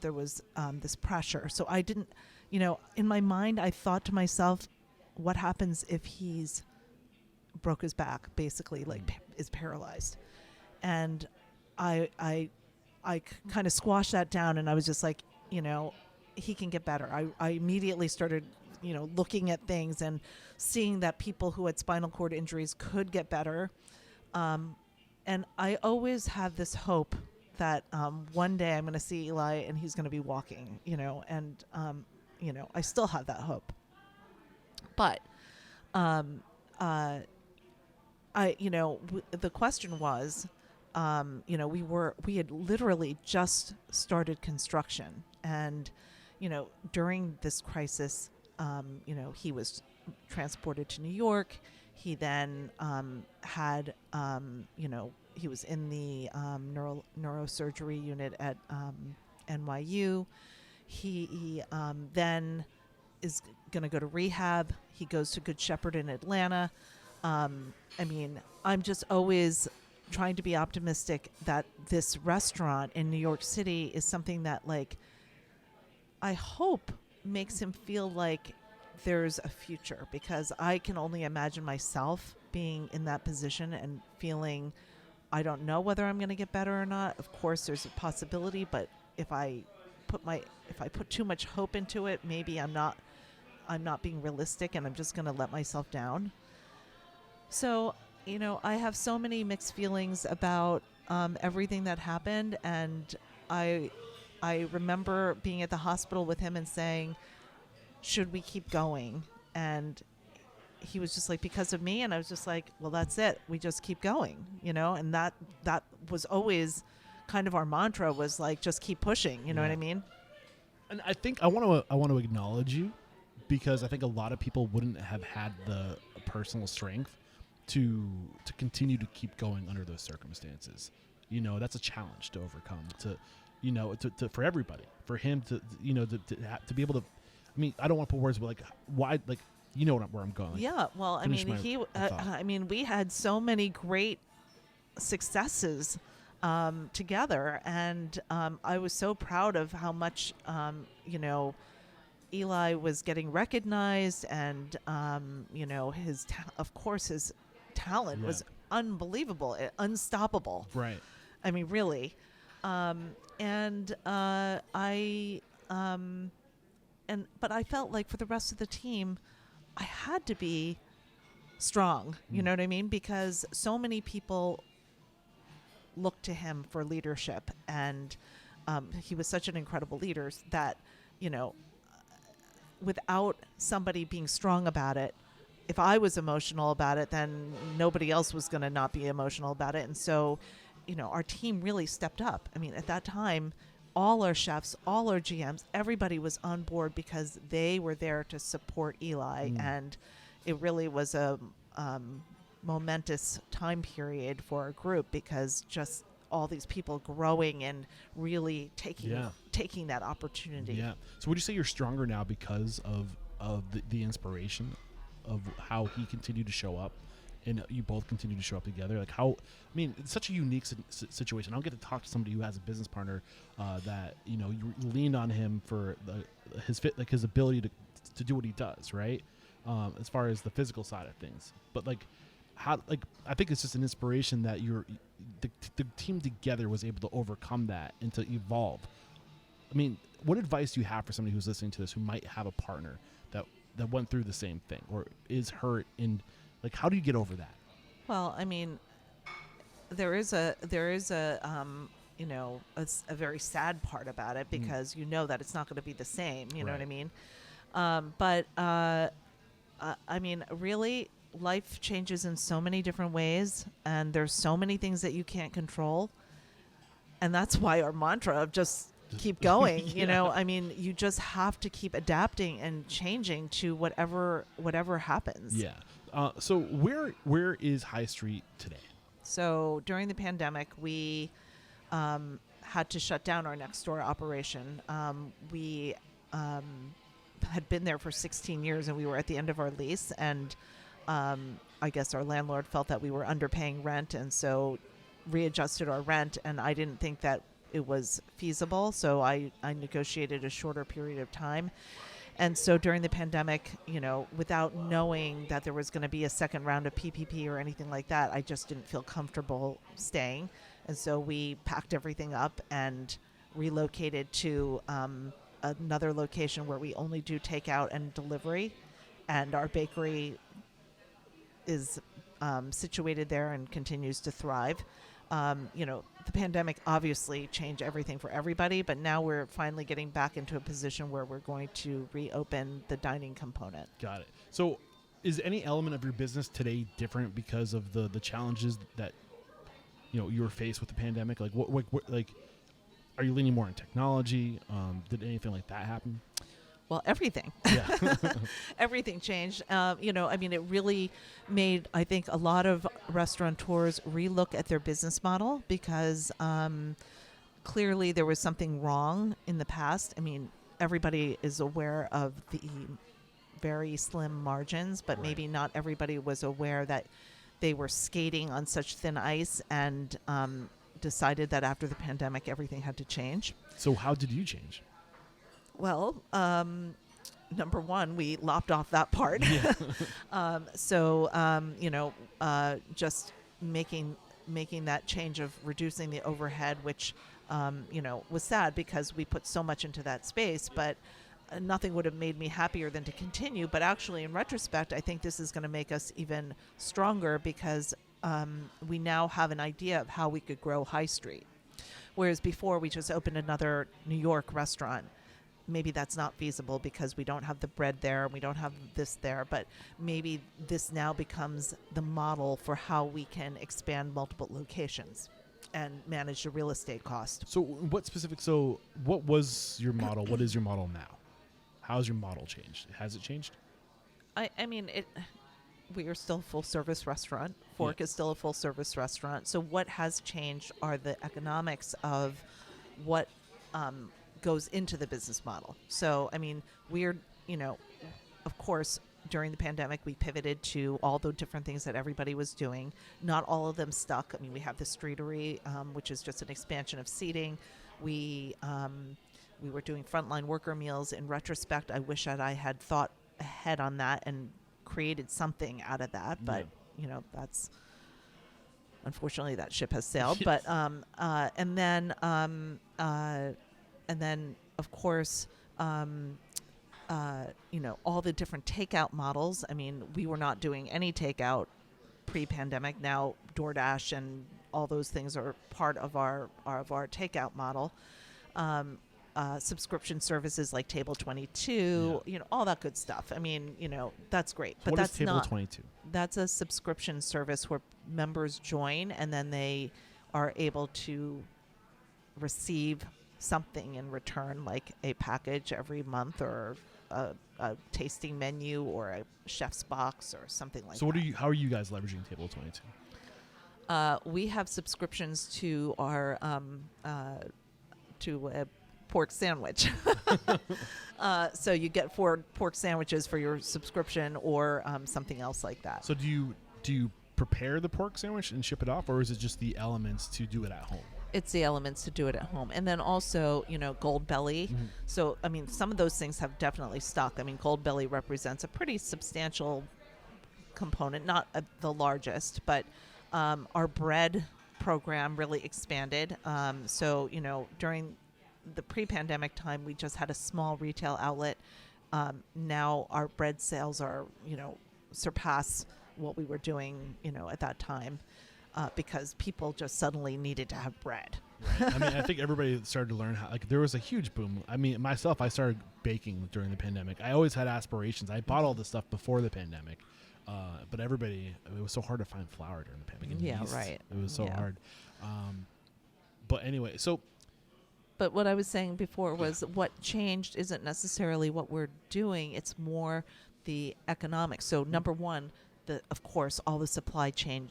S5: there was this pressure. So I didn't, in my mind I thought to myself, what happens if he's broke his back, basically, like is paralyzed? And I kind of squashed that down, and I was just like, he can get better. I immediately started looking at things and seeing that people who had spinal cord injuries could get better, and I always have this hope that one day I'm going to see Eli and he's going to be walking, and I still have that hope. But the question was, we had literally just started construction, and, during this crisis, he was transported to New York. He then had, he was in the neurosurgery unit at NYU. He then is going to go to rehab. He goes to Good Shepherd in Atlanta. I mean, I'm just always trying to be optimistic that this restaurant in New York City is something that, like, I hope makes him feel like there's a future, because I can only imagine myself being in that position and feeling, I don't know whether I'm going to get better or not. Of course, there's a possibility, but if I put too much hope into it, maybe I'm not being realistic, and I'm just going to let myself down. So, I have so many mixed feelings about everything that happened, and I remember being at the hospital with him and saying, should we keep going? And he was just like, because of me. And I was just like, well, that's it. We just keep going, and that was always kind of our mantra, was like, just keep pushing. You know what I mean?
S2: And I think I want to acknowledge you, because I think a lot of people wouldn't have had the personal strength to continue to keep going under those circumstances. That's a challenge to overcome, to for everybody, for him to be able to, I mean, I don't want to put words, but like, why, like, where I'm going.
S5: Yeah. Well, I mean, we had so many great successes together, and I was so proud of how much, Eli was getting recognized, and of course his talent was unbelievable, unstoppable.
S2: Right.
S5: I mean, really. But I felt like for the rest of the team, I had to be strong. You know what I mean? Because so many people looked to him for leadership, and he was such an incredible leader that, you know, without somebody being strong about it, if I was emotional about it, then nobody else was going to not be emotional about it. And so, you know, our team really stepped up. I mean, at that time, all our chefs, all our GMs, everybody was on board because they were there to support Eli. And it really was a momentous time period for our group, because just all these people growing and really taking that opportunity.
S2: Yeah. So would you say you're stronger now because of the inspiration of how he continued to show up, and you both continue to show up together? Like, how, I mean, it's such a unique situation. I don't get to talk to somebody who has a business partner that, you know, you leaned on him for his ability to do what he does, right? As far as the physical side of things, but like, how, like, I think it's just an inspiration that the team together was able to overcome that and to evolve. I mean, what advice do you have for somebody who's listening to this who might have a partner that went through the same thing or is hurt, and like, how do you get over that?
S5: Well, I mean, there is a you know, a very sad part about it, because you know that it's not going to be the same. You know what I mean? But I mean, really, life changes in so many different ways, and there's so many things that you can't control, and that's why our mantra of just keep going. You know, I mean, you just have to keep adapting and changing to whatever happens.
S2: Yeah. So where is High Street today?
S5: So during the pandemic, we had to shut down our next door operation. We had been there for 16 years, and we were at the end of our lease, and I guess our landlord felt that we were underpaying rent, and so readjusted our rent, and I didn't think that it was feasible, so I negotiated a shorter period of time. And so during the pandemic, you know, without knowing that there was going to be a second round of PPP or anything like that, I just didn't feel comfortable staying. And so we packed everything up and relocated to another location where we only do takeout and delivery. And our bakery is situated there and continues to thrive. You know, the pandemic obviously changed everything for everybody, but now we're finally getting back into a position where we're going to reopen the dining component.
S2: Got it. So is any element of your business today different because of the challenges that, you know, you were faced with the pandemic? Like, what like, are you leaning more on technology? Did anything like that happen?
S5: Well, everything.
S2: Yeah.
S5: Everything changed. You know, I mean, it really made, I think, a lot of restaurateurs relook at their business model, because clearly there was something wrong in the past. I mean, everybody is aware of the very slim margins, but maybe not everybody was aware that they were skating on such thin ice, and decided that after the pandemic, everything had to change.
S2: So how did you change?
S5: Well, number one, we lopped off that part.
S2: Yeah.
S5: You know, just making that change of reducing the overhead, which, you know, was sad because we put so much into that space, but nothing would have made me happier than to continue. But actually, in retrospect, I think this is going to make us even stronger, because we now have an idea of how we could grow High Street. Whereas before, we just opened another New York restaurant. Maybe that's not feasible because we don't have the bread there and we don't have this there, but maybe this now becomes the model for how we can expand multiple locations and manage the real estate cost.
S2: So what was your model? What is your model now? How's your model changed? Has it changed?
S5: I mean, we are still a full service restaurant. Fork is still a full service restaurant. So what has changed are the economics of what goes into the business model. So, I mean, we're, you know, of course, during the pandemic, we pivoted to all the different things that everybody was doing. Not all of them stuck. I mean, we have the Streetery, which is just an expansion of seating. We were doing frontline worker meals. In retrospect, I wish that I had thought ahead on that and created something out of that. But, you know, that's unfortunately that ship has sailed.
S2: Yes.
S5: But and then of course, all the different takeout models. I mean, we were not doing any takeout pre-pandemic. Now DoorDash and all those things are part of our takeout model. Subscription services like Table 22, all that good stuff. I mean, that's great. But
S2: what
S5: that's
S2: is Table
S5: not
S2: 22?
S5: That's a subscription service where members join and then they are able to receive something in return, like a package every month or a tasting menu or a chef's box or something like that.
S2: So how are you guys leveraging Table 22?
S5: We have subscriptions to our to a pork sandwich. So you get 4 pork sandwiches for your subscription or something else like that.
S2: So do you prepare the pork sandwich and ship it off, or is it just the elements to do it at home?
S5: It's the elements to do it at home. And then also, Gold Belly.
S2: Mm-hmm.
S5: So, I mean, some of those things have definitely stuck. I mean, Gold Belly represents a pretty substantial component, not the largest, but our bread program really expanded. So, during the pre-pandemic time, we just had a small retail outlet. Now our bread sales are, surpass what we were doing, at that time. Because people just suddenly needed to have bread.
S2: Right. I mean, I think everybody started to learn how. Like, there was a huge boom. I mean, myself, I started baking during the pandemic. I always had aspirations. I bought all this stuff before the pandemic, but it was so hard to find flour during the pandemic. And
S5: Yeah,
S2: yeast.
S5: right.
S2: It was so
S5: Yeah.
S2: hard. But anyway, so
S5: But what I was saying before was what changed isn't necessarily what we're doing. It's more the economics. So number one, of course, all the supply chain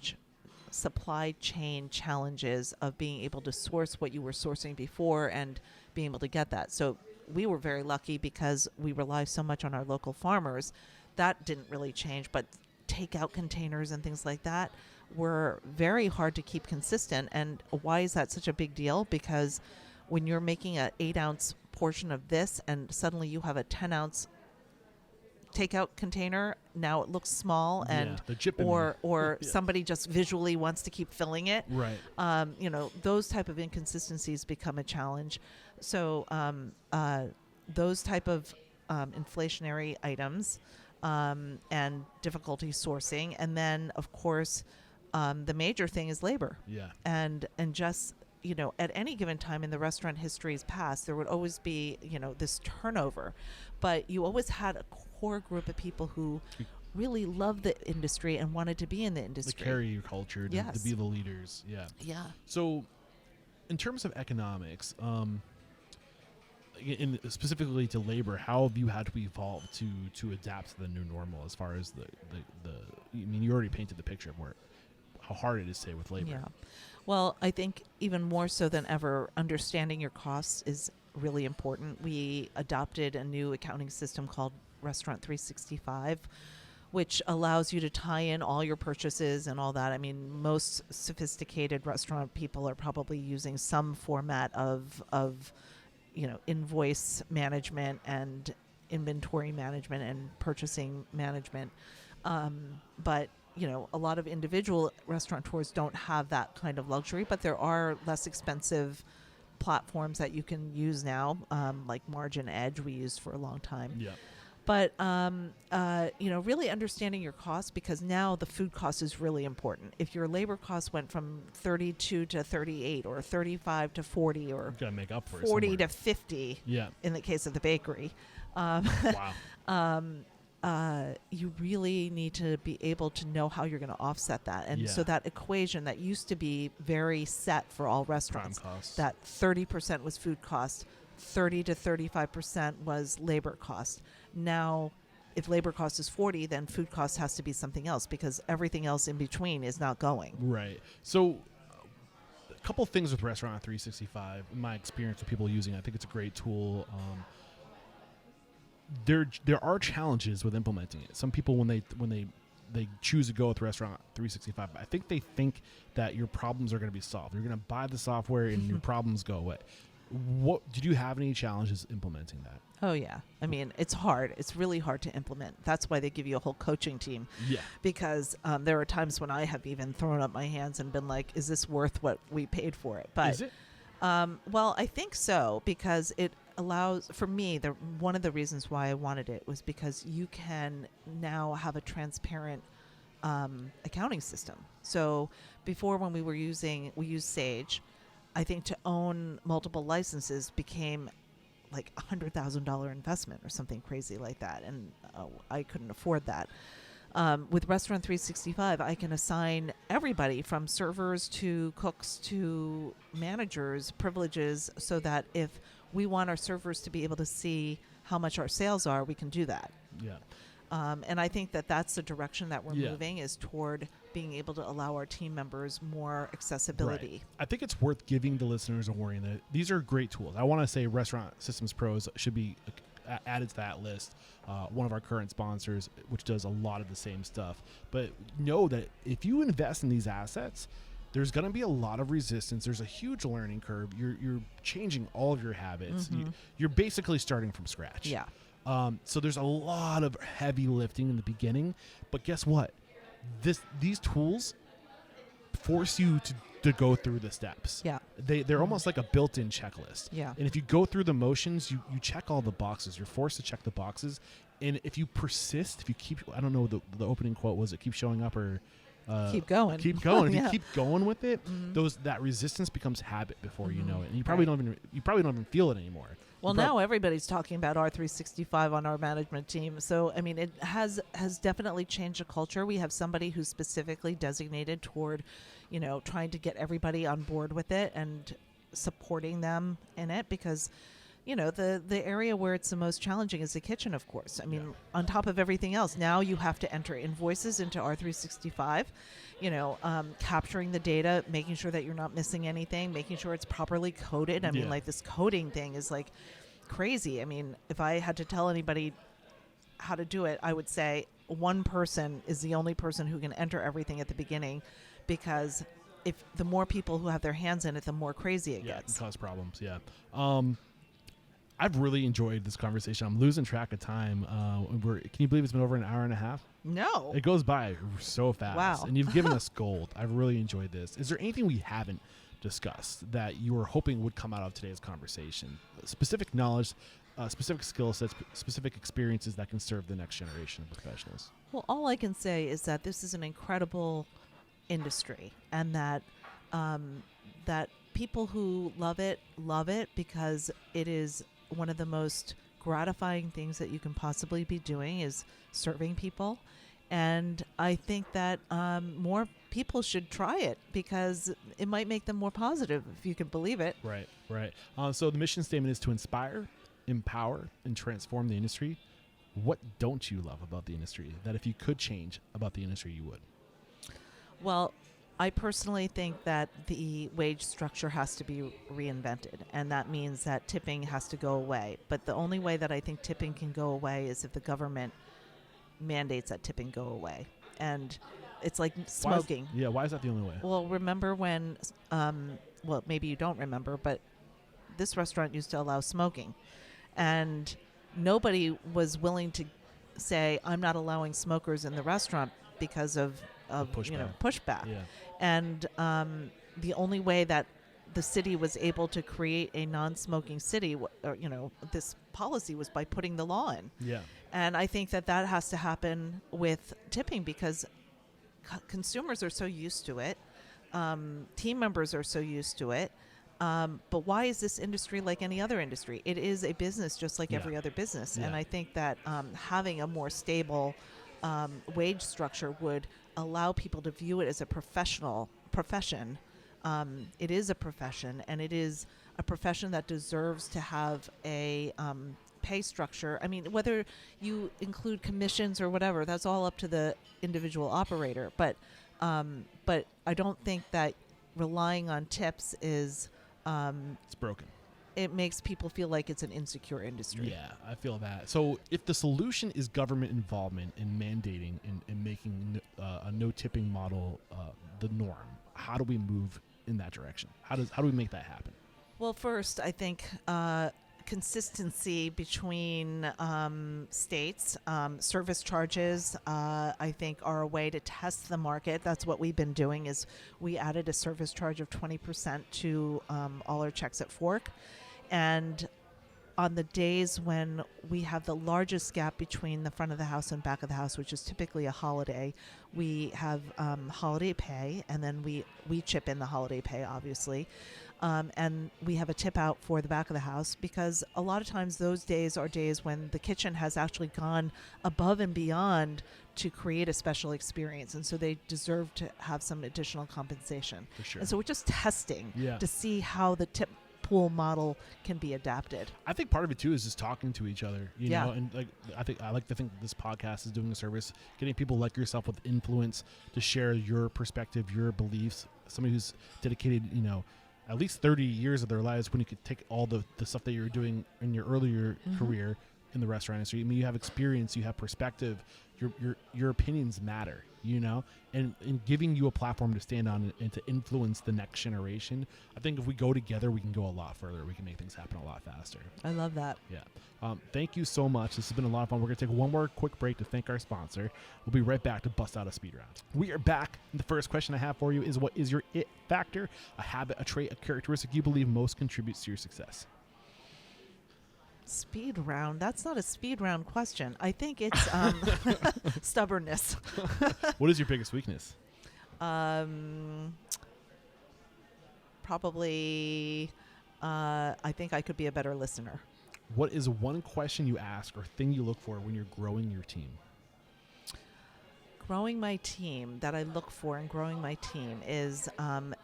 S5: challenges of being able to source what you were sourcing before and being able to get that. So we were very lucky because we rely so much on our local farmers. That didn't really change, but takeout containers and things like that were very hard to keep consistent. And why is that such a big deal? Because when you're making an 8-ounce portion of this and suddenly you have a 10-ounce takeout container, now it looks small, and
S2: the chip in
S5: or
S2: there. Yeah.
S5: somebody just visually wants to keep filling it.
S2: right.
S5: Those type of inconsistencies become a challenge. So those type of inflationary items and difficulty sourcing, and then of course the major thing is labor.
S2: Yeah.
S5: And just at any given time in the restaurant history's past, there would always be, this turnover. But you always had a core group of people who really loved the industry and wanted to be in the
S2: To
S5: industry.
S2: carry your culture, to
S5: Yes.
S2: be the leaders. Yeah.
S5: Yeah.
S2: So, in terms of economics, specifically to labor, how have you had to evolve to adapt to the new normal? As far as you already painted the picture of how hard it is today with labor.
S5: Yeah. Well, I think even more so than ever, understanding your costs is really important. We adopted a new accounting system called Restaurant 365, which allows you to tie in all your purchases and all that. I mean, most sophisticated restaurant people are probably using some format of invoice management and inventory management and purchasing management. But a lot of individual restaurateurs don't have that kind of luxury, but there are less expensive platforms that you can use now, like Margin Edge we used for a long time.
S2: Yeah.
S5: But, really understanding your costs, because now the food cost is really important. If your labor cost went from 32 to 38 or 35 to 40 or
S2: Got to make up for it
S5: 40
S2: somewhere.
S5: to 50
S2: Yeah.
S5: in the case of the bakery,
S2: Wow.
S5: you really need to be able to know how you're going to offset that. And so
S2: Yeah.
S5: that equation that used to be very set for all restaurants,
S2: Prime costs.
S5: that 30% was food cost, 30 to 35% was labor cost. Now, if labor cost is 40, then food cost has to be something else, because everything else in between is not going.
S2: Right. So, a couple things with Restaurant 365. In my experience with people using it, I think it's a great tool. There are challenges with implementing it. Some people, when they choose to go with Restaurant 365, I think they think that your problems are going to be solved. You're going to buy the software and your problems go away. Did you have any challenges implementing that?
S5: Oh, yeah. I mean, it's hard. It's really hard to implement. That's why they give you a whole coaching team.
S2: Yeah.
S5: Because there are times when I have even thrown up my hands and been like, is this worth what we paid for it? But
S2: Is it?
S5: well, I think so, because allows, for me, one of the reasons why I wanted it was because you can now have a transparent accounting system. So before, when we used Sage, I think to own multiple licenses became like $100,000 investment or something crazy like that, and I couldn't afford that. With Restaurant 365, I can assign everybody from servers to cooks to managers privileges, so that if we want our servers to be able to see how much our sales are, we can do that.
S2: Yeah.
S5: And I think that that's the direction that we're
S2: Yeah.
S5: moving, is toward being able to allow our team members more accessibility.
S2: Right. I think it's worth giving the listeners a warning that these are great tools. I want to say Restaurant Systems Pros should be added to that list. One of our current sponsors, which does a lot of the same stuff. But know that if you invest in these assets, there's going to be a lot of resistance. There's a huge learning curve. You're changing all of your habits. You're basically starting from scratch.
S5: Yeah.
S2: So there's a lot of heavy lifting in the beginning. But guess what? These tools force you to go through the steps.
S5: Yeah.
S2: They're almost like a built-in checklist.
S5: Yeah.
S2: And if you go through the motions, you check all the boxes. You're forced to check the boxes. And if you persist, if you keep, I don't know what the opening quote was, it keep showing up or
S5: Keep going.
S2: Keep going. If
S5: Yeah.
S2: you keep going with it, that resistance becomes habit before you know it. And you probably don't even feel it anymore.
S5: Well, now everybody's talking about R365 on our management team. So, I mean, it has definitely changed the culture. We have somebody who's specifically designated toward, trying to get everybody on board with it and supporting them in it, because, the area where it's the most challenging is the kitchen, of course. I mean, on top of everything else, now you have to enter invoices into R365, capturing the data, making sure that you're not missing anything, making sure it's properly coded. I mean, like, this coding thing is like crazy. I mean, if I had to tell anybody how to do it, I would say one person is the only person who can enter everything at the beginning, because if the more people who have their hands in it, the more crazy it
S2: It
S5: gets.
S2: can cause problems. Yeah. I've really enjoyed this conversation. I'm losing track of time. Can you believe it's been over an hour and a half?
S5: No.
S2: It goes by so fast.
S5: Wow.
S2: And you've given us gold. I've really enjoyed this. Is there anything we haven't discussed that you were hoping would come out of today's conversation? Specific knowledge, specific skill sets, specific experiences that can serve the next generation of professionals?
S5: Well, all I can say is that this is an incredible industry, and that that people who love it because it is one of the most gratifying things that you can possibly be doing, is serving people. And I think that more people should try it, because it might make them more positive, if you can believe it.
S2: Right. So the mission statement is to inspire, empower, and transform the industry. What don't you love about the industry that if you could change about the industry, you would?
S5: Well, I personally think that the wage structure has to be reinvented, and that means that tipping has to go away. But the only way that I think tipping can go away is if the government mandates that tipping go away. And it's like smoking.
S2: Why is that the only way?
S5: Well, remember when, well, maybe you don't remember, but this restaurant used to allow smoking. And nobody was willing to say, I'm not allowing smokers in the restaurant because of pushback.
S2: Yeah.
S5: And the only way that the city was able to create a non-smoking city, this policy, was by putting the law in.
S2: Yeah.
S5: And I think that has to happen with tipping, because consumers are so used to it. Team members are so used to it. But why is this industry like any other industry? It is a business just like every other business.
S2: Yeah.
S5: And I think that having a more stable wage structure would allow people to view it as a profession. It is a profession, and it is a profession that deserves to have a pay structure. I mean, whether you include commissions or whatever, that's all up to the individual operator. But I don't think that relying on tips is
S2: It's broken.
S5: it makes people feel like it's an insecure industry.
S2: Yeah, I feel that. So if the solution is government involvement in mandating and making a no tipping model the norm, how do we move in that direction? How do we make that happen?
S5: Well, first, I think consistency between states. Service charges, I think, are a way to test the market. That's what we've been doing. Is we added a service charge of 20% to all our checks at Fork, and on the days when we have the largest gap between the front of the house and back of the house, which is typically a holiday, we have holiday pay, and then we chip in the holiday pay, obviously. And we have a tip out for the back of the house, because a lot of times those days are days when the kitchen has actually gone above and beyond to create a special experience, and so they deserve to have some additional compensation.
S2: For sure.
S5: And so we're just testing
S2: Yeah.
S5: to see how the tip pool model can be adapted.
S2: I think part of it too is just talking to each other, you
S5: Yeah.
S2: know, and like I like to think this podcast is doing a service, getting people like yourself with influence to share your perspective, your beliefs. Somebody who's dedicated, you know, at least 30 years of their lives, when you could take all the stuff that you were doing in your earlier career in the restaurant industry. I mean, you have experience, you have perspective, your opinions matter, you know, and giving you a platform to stand on and to influence the next generation. I think if we go together, we can go a lot further. We can make things happen a lot faster.
S5: I love that.
S2: Yeah. Thank you so much. This has been a lot of fun. We're going to take one more quick break to thank our sponsor. We'll be right back to bust out a speed round. We are back. The first question I have for you is, what is your it factor? A habit, a trait, a characteristic you believe most contributes to your success?
S5: Speed round. That's not a speed round question. I think it's stubbornness.
S2: What is your biggest weakness?
S5: Probably, I think I could be a better listener.
S2: What is one question you ask or thing you look for when you're growing your team?
S5: Growing my team, that I look for in growing my team, is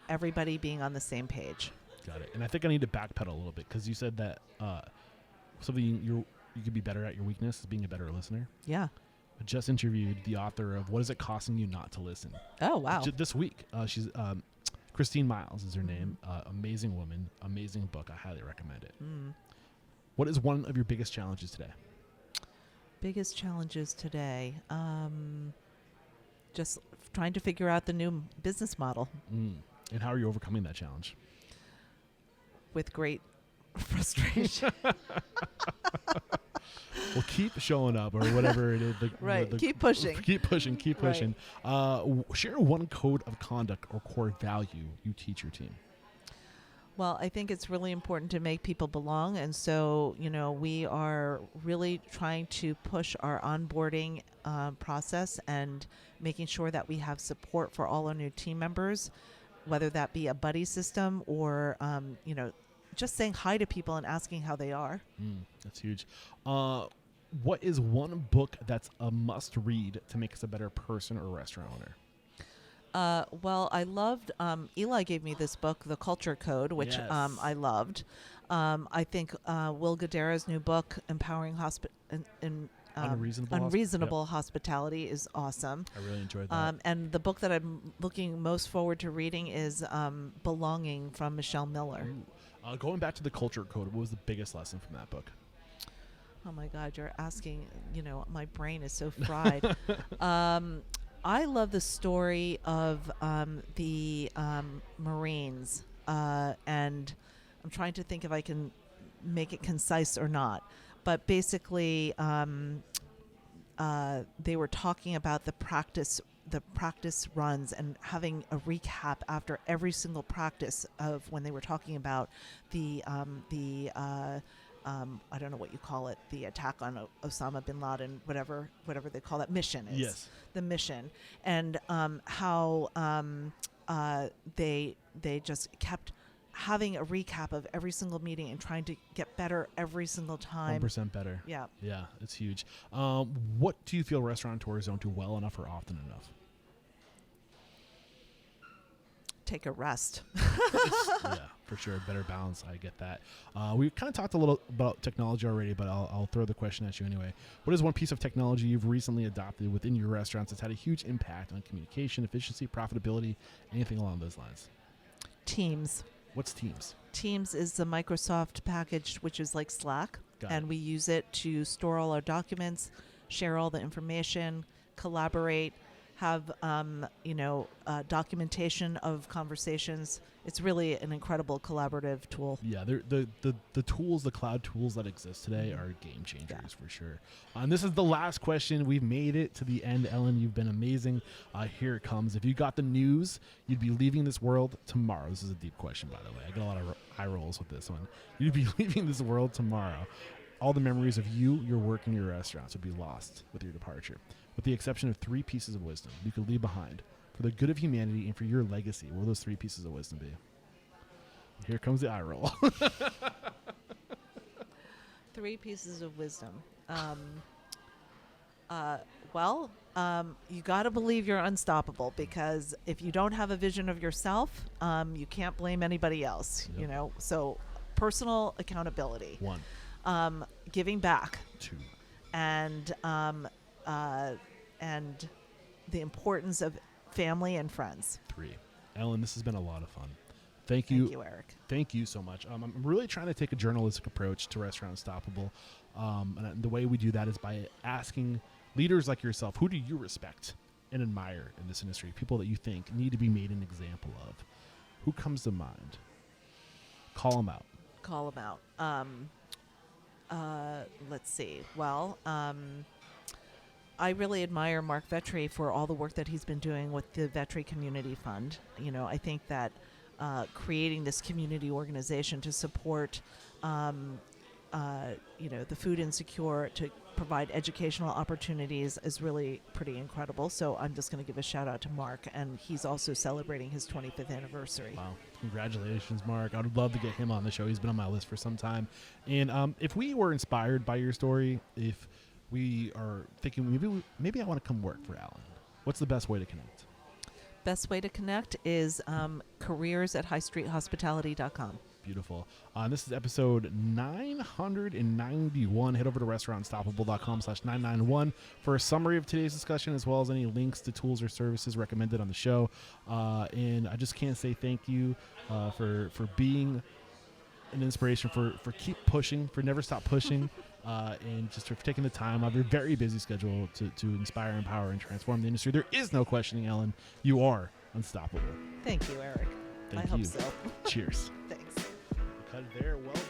S5: everybody being on the same page.
S2: Got it. And I think I need to backpedal a little bit, because you said that something you could be better at, your weakness is being a better listener.
S5: Yeah.
S2: I just interviewed the author of What Is It Costing You Not to Listen?
S5: Oh, wow.
S2: This week. She's Christine Miles is her name. Amazing woman, amazing book. I highly recommend it. What is one of your biggest challenges today?
S5: Biggest challenges today. Just trying to figure out the new business model
S2: And how are you overcoming that challenge?
S5: with great frustration.
S2: Well, keep showing up, or whatever it is.
S5: Right. Keep pushing.
S2: Keep pushing. Keep
S5: Right.
S2: pushing. Share one code of conduct or core value you teach your team.
S5: Well, I think it's really important to make people belong. And so, you know, we are really trying to push our onboarding process and making sure that we have support for all our new team members, whether that be a buddy system or, you know, just saying hi to people and asking how they are.
S2: That's huge. What is one book that's a must read to make us a better person or restaurant owner?
S5: Well, I loved, Eli gave me this book, The Culture Code, which
S2: Yes.
S5: I loved. I think Will Guidara's new book, Empowering Unreasonable Hospitality, is awesome.
S2: I really enjoyed that.
S5: And the book that I'm looking most forward to reading is Belonging from Michelle Miller.
S2: Going back to The Culture Code, what was the biggest lesson from that book?
S5: Oh my God, you're asking, you know, my brain is so fried. I love the story of the Marines, and I'm trying to think if I can make it concise or not. But basically, they were talking about the practice runs and having a recap after every single practice of when they were talking about the I don't know what you call it, the attack on Osama bin Laden, whatever they call that mission is.
S2: Yes.
S5: The mission, and how they just kept having a recap of every single meeting and trying to get better every single time.
S2: 1% better.
S5: Yeah.
S2: Yeah, it's huge. What do you feel restaurateurs don't do well enough or often enough?
S5: Take a rest.
S2: Yeah, for sure. Better balance. I get that. We kind of talked a little about technology already, but I'll throw the question at you anyway. What is one piece of technology you've recently adopted within your restaurants that's had a huge impact on communication, efficiency, profitability, anything along those lines?
S5: Teams.
S2: What's Teams?
S5: Teams is the Microsoft package, which is like Slack,
S2: Got
S5: and
S2: it.
S5: we use it to store all our documents, share all the information, collaborate, have documentation of conversations. It's really an incredible collaborative tool.
S2: Yeah, the tools, the cloud tools that exist today are game changers for sure. And this is the last question. We've made it to the end, Ellen. You've been amazing. Here it comes. If you got the news, you'd be leaving this world tomorrow. This is a deep question, by the way. I get a lot of eye rolls with this one. You'd be leaving this world tomorrow. All the memories of you, your work, and your restaurants would be lost with your departure, with the exception of 3 pieces of wisdom you could leave behind for the good of humanity and for your legacy. What will those 3 pieces of wisdom be? Here comes the eye roll.
S5: 3 pieces of wisdom. You got to believe you're unstoppable, because if you don't have a vision of yourself, you can't blame anybody else.
S2: Yep.
S5: So personal accountability.
S2: 1,
S5: Giving back.
S2: 2,
S5: And the importance of family and friends.
S2: 3. Ellen, this has been a lot of fun. Thank
S5: Thank you, Eric.
S2: Thank you so much. I'm really trying to take a journalistic approach to Restaurant Unstoppable. And the way we do that is by asking leaders like yourself, who do you respect and admire in this industry? People that you think need to be made an example of. Who comes to mind? Call them out.
S5: Call them out. Let's see. Well, I really admire Mark Vetri for all the work that he's been doing with the Vetri Community Fund. I think that creating this community organization to support, the food insecure, to provide educational opportunities is really pretty incredible. So I'm just going to give a shout out to Mark, and he's also celebrating his 25th anniversary.
S2: Wow. Congratulations, Mark. I would love to get him on the show. He's been on my list for some time. And if we were inspired by your story, if we are thinking maybe I want to come work for Alan, what's the best way to connect?
S5: Best way to connect is careers@highstreethospitality.com.
S2: Beautiful. This is episode 991. Head over to restaurantunstoppable.com/991 for a summary of today's discussion, as well as any links to tools or services recommended on the show. And I just can't say thank you for being an inspiration, for keep pushing, for never stop pushing, and just for taking the time out of your very busy schedule to inspire, empower, and transform the industry. There is no questioning, Ellen. You are unstoppable.
S5: Thank you, Eric.
S2: Thank
S5: I
S2: you.
S5: hope so.
S2: Cheers.
S5: Thanks.
S2: Cut it there. Well done.